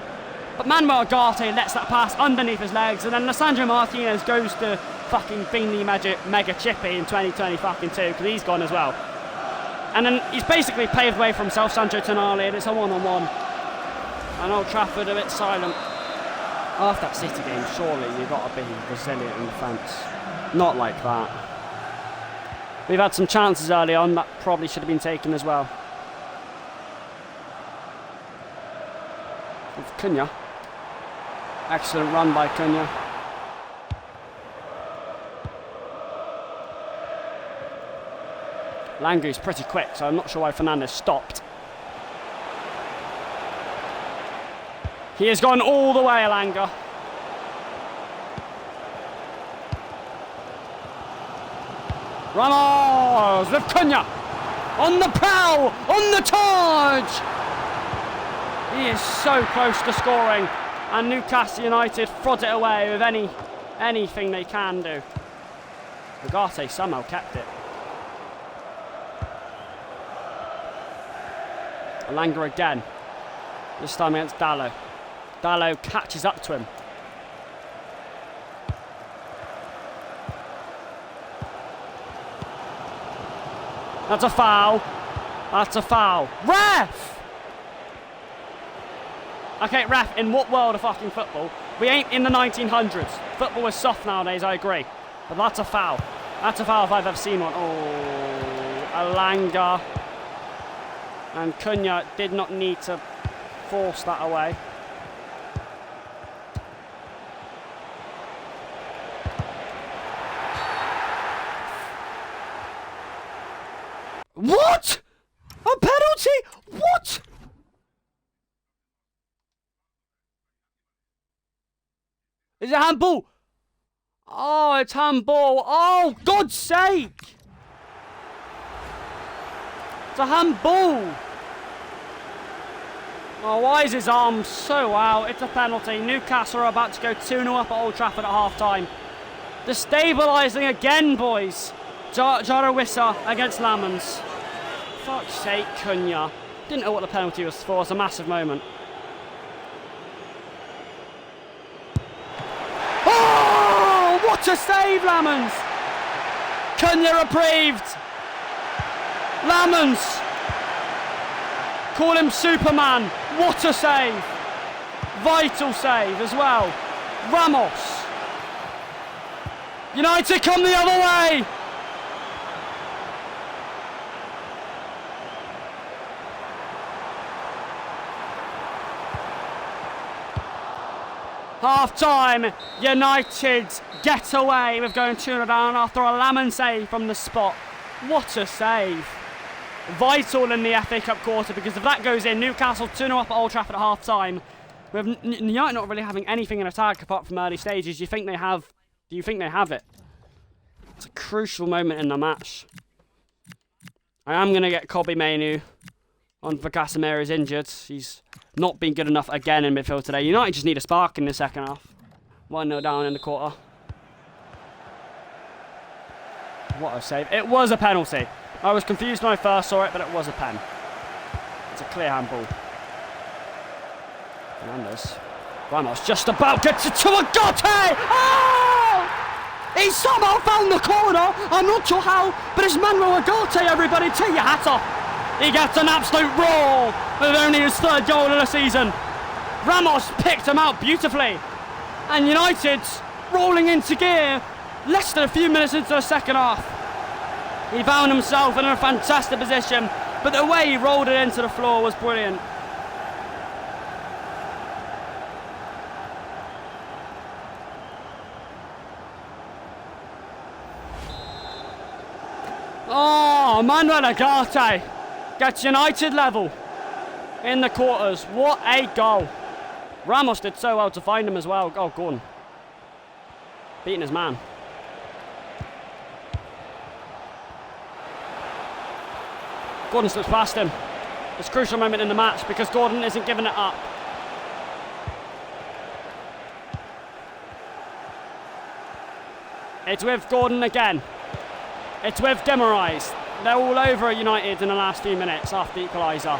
But Manuel Agate lets that pass underneath his legs, and then Lisandro Martinez goes to fucking Beanie Mega Chippy in 2022, because he's gone as well. And then he's basically paved way for himself, Sancho Tonali, and it's a one-on-one. And Old Trafford a bit silent. After that City game, surely you've got to be resilient in defence. Not like that. We've had some chances early on that probably should have been taken as well. With Cunha. Excellent run by Cunha. Langu's pretty quick, so I'm not sure why Fernandes stopped. He has gone all the way, Elanga. Ramos with Cunha. On the prowl, on the charge. He is so close to scoring. And Newcastle United frod it away with anything they can do. Agate somehow kept it. Elanga again. This time against Dalot. Dalot catches up to him. That's a foul. That's a foul. Ref! Okay, ref, in what world of fucking football? We ain't in the 1900s. Football is soft nowadays, I agree. But that's a foul. That's a foul if I've ever seen one. Oh, Elanga. And Cunha did not need to force that away. What? A penalty? What? Is it handball? Oh, it's handball. Oh, God's sake! It's a handball. Oh, why is his arm so out? It's a penalty. Newcastle are about to go 2-0 up at Old Trafford at half-time. Destabilising again, boys. Jarawissa against Lamans. Fuck's sake, Cunha. Didn't know what the penalty was for. It's a massive moment. Oh, what a save, Lamans. Cunha reprieved. Lamans. Call him Superman. What a save. Vital save as well. Ramos. United come the other way. Half time, United get away with going 2-0 down after a Lamon save from the spot. What a save. Vital in the FA Cup quarter, because if that goes in, Newcastle 2-0 up at Old Trafford at half time. With United not really having anything in attack apart from early stages. Do you think they have it? It's a crucial moment in the match. I am going to get Kobbie Mainoo on for Casemiro is injured. He's not been good enough again in midfield today. United just need a spark in the second half. 1-0 down in the quarter. What a save. It was a penalty. I was confused when I first saw it, but it was a pen. It's a clear handball. Fernandes. Ramos just about gets it to Agate! Oh! He somehow found the corner. I'm not sure how, but it's Manuel Agate, everybody. Take your hat off. He gets an absolute roar with only his third goal of the season. Ramos picked him out beautifully. And United rolling into gear less than a few minutes into the second half. He found himself in a fantastic position, but the way he rolled it into the floor was brilliant. Oh, Manuel Agate gets United level in the quarters. What a goal. Ramos did so well to find him as well. Oh, Gordon. Beating his man. Gordon slips past him. It's a crucial moment in the match because Gordon isn't giving it up. It's with Gordon again. It's with Guimaraes. They're all over United in the last few minutes after the equaliser.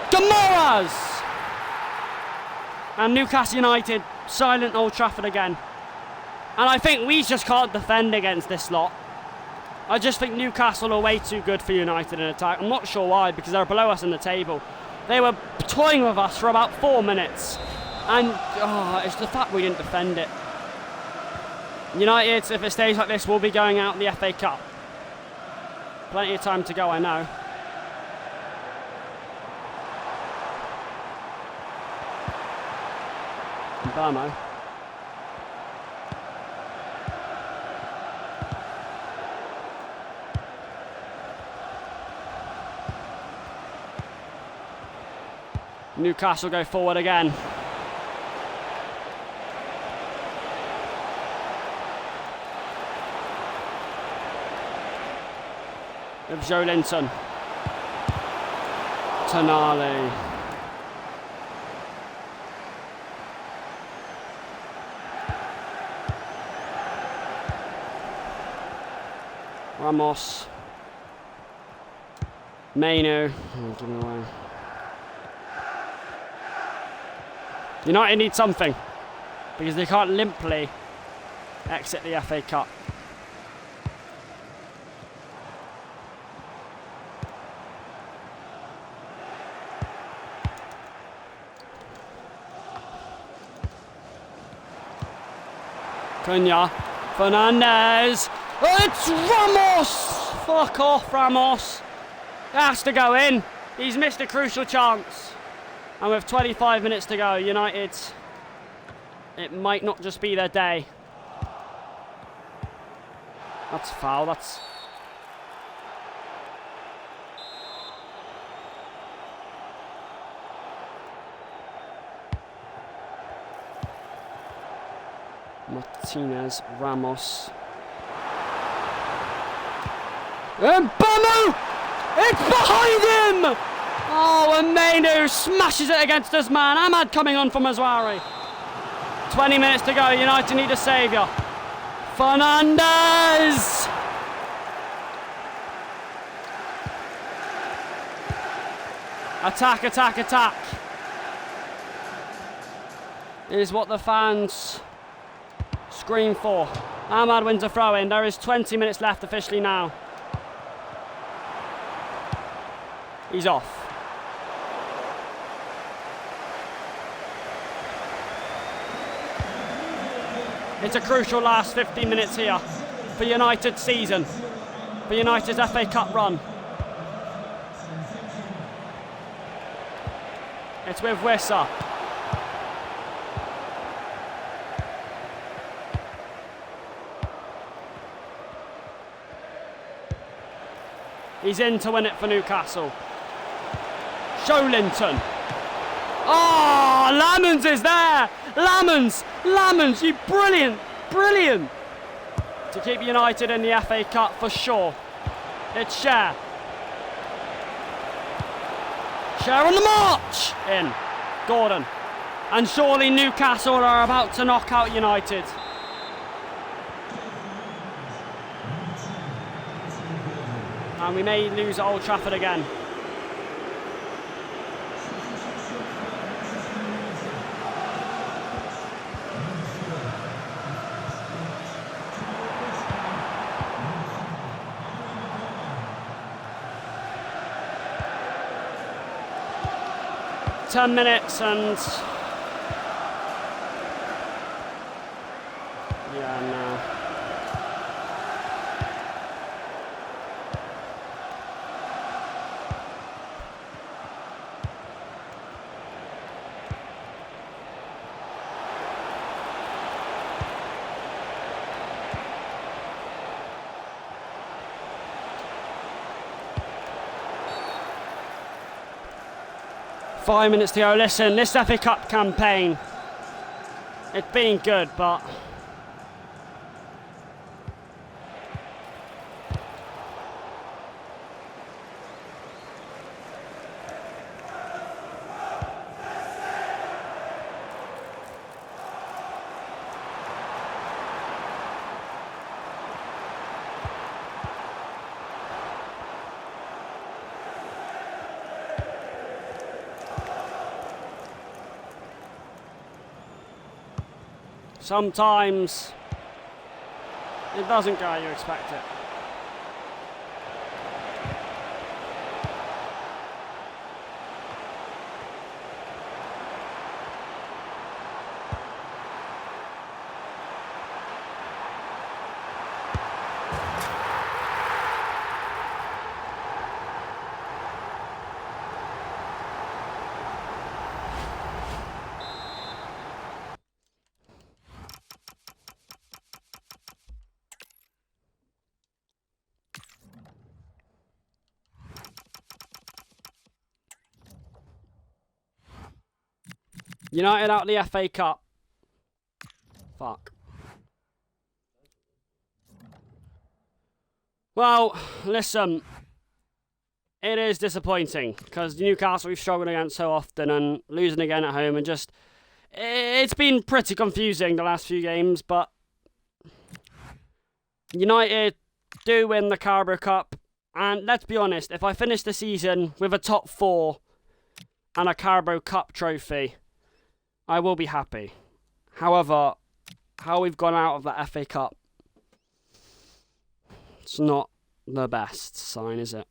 Guimaraes! And Newcastle United silent Old Trafford again. And I think we just can't defend against this lot. I just think Newcastle are way too good for United in attack. I'm not sure why, because they're below us in the table. They were toying with us for about 4 minutes. And it's the fact we didn't defend it. United, if it stays like this, will be going out in the FA Cup. Plenty of time to go, I know. And Burmo. Newcastle go forward again. With Joe Linton. Tonali. Ramos. Mainoo. Oh, give him away. United need something because they can't limply exit the FA Cup. Cunha, Fernandes, it's Ramos! Fuck off, Ramos. It has to go in. He's missed a crucial chance. And with 25 minutes to go, United, it might not just be their day. That's a foul, that's... Martinez, Ramos. And Bono! It's behind him! Oh, and Mainoo smashes it against his man. Ahmad coming on from Mazwari. 20 minutes to go. United need a saviour. Fernandez! Attack, attack, attack. Is what the fans scream for. Ahmad wins a throw in. There is 20 minutes left officially now. He's off. It's a crucial last 15 minutes here for United's season, for United's FA Cup run. It's with Wissa. He's in to win it for Newcastle. Jolinton. Oh, Lamons is there. Lamons, you brilliant. To keep United in the FA Cup for sure. It's Cher. Cher on the march. In. Gordon. And surely Newcastle are about to knock out United. And we may lose at Old Trafford again. Ten minutes and yeah, no. Five minutes to go. Listen, this FA Cup campaign, it's been good, but sometimes it doesn't go how you expect it. United out of the FA Cup. Fuck. Well, listen. It is disappointing because Newcastle we've struggled against so often and losing again at home and just... It's been pretty confusing the last few games, but... United do win the CARABO Cup. And let's be honest, if I finish the season with a top 4 and a CARABO Cup trophy, I will be happy. However, how we've gone out of the FA Cup, it's not the best sign, is it?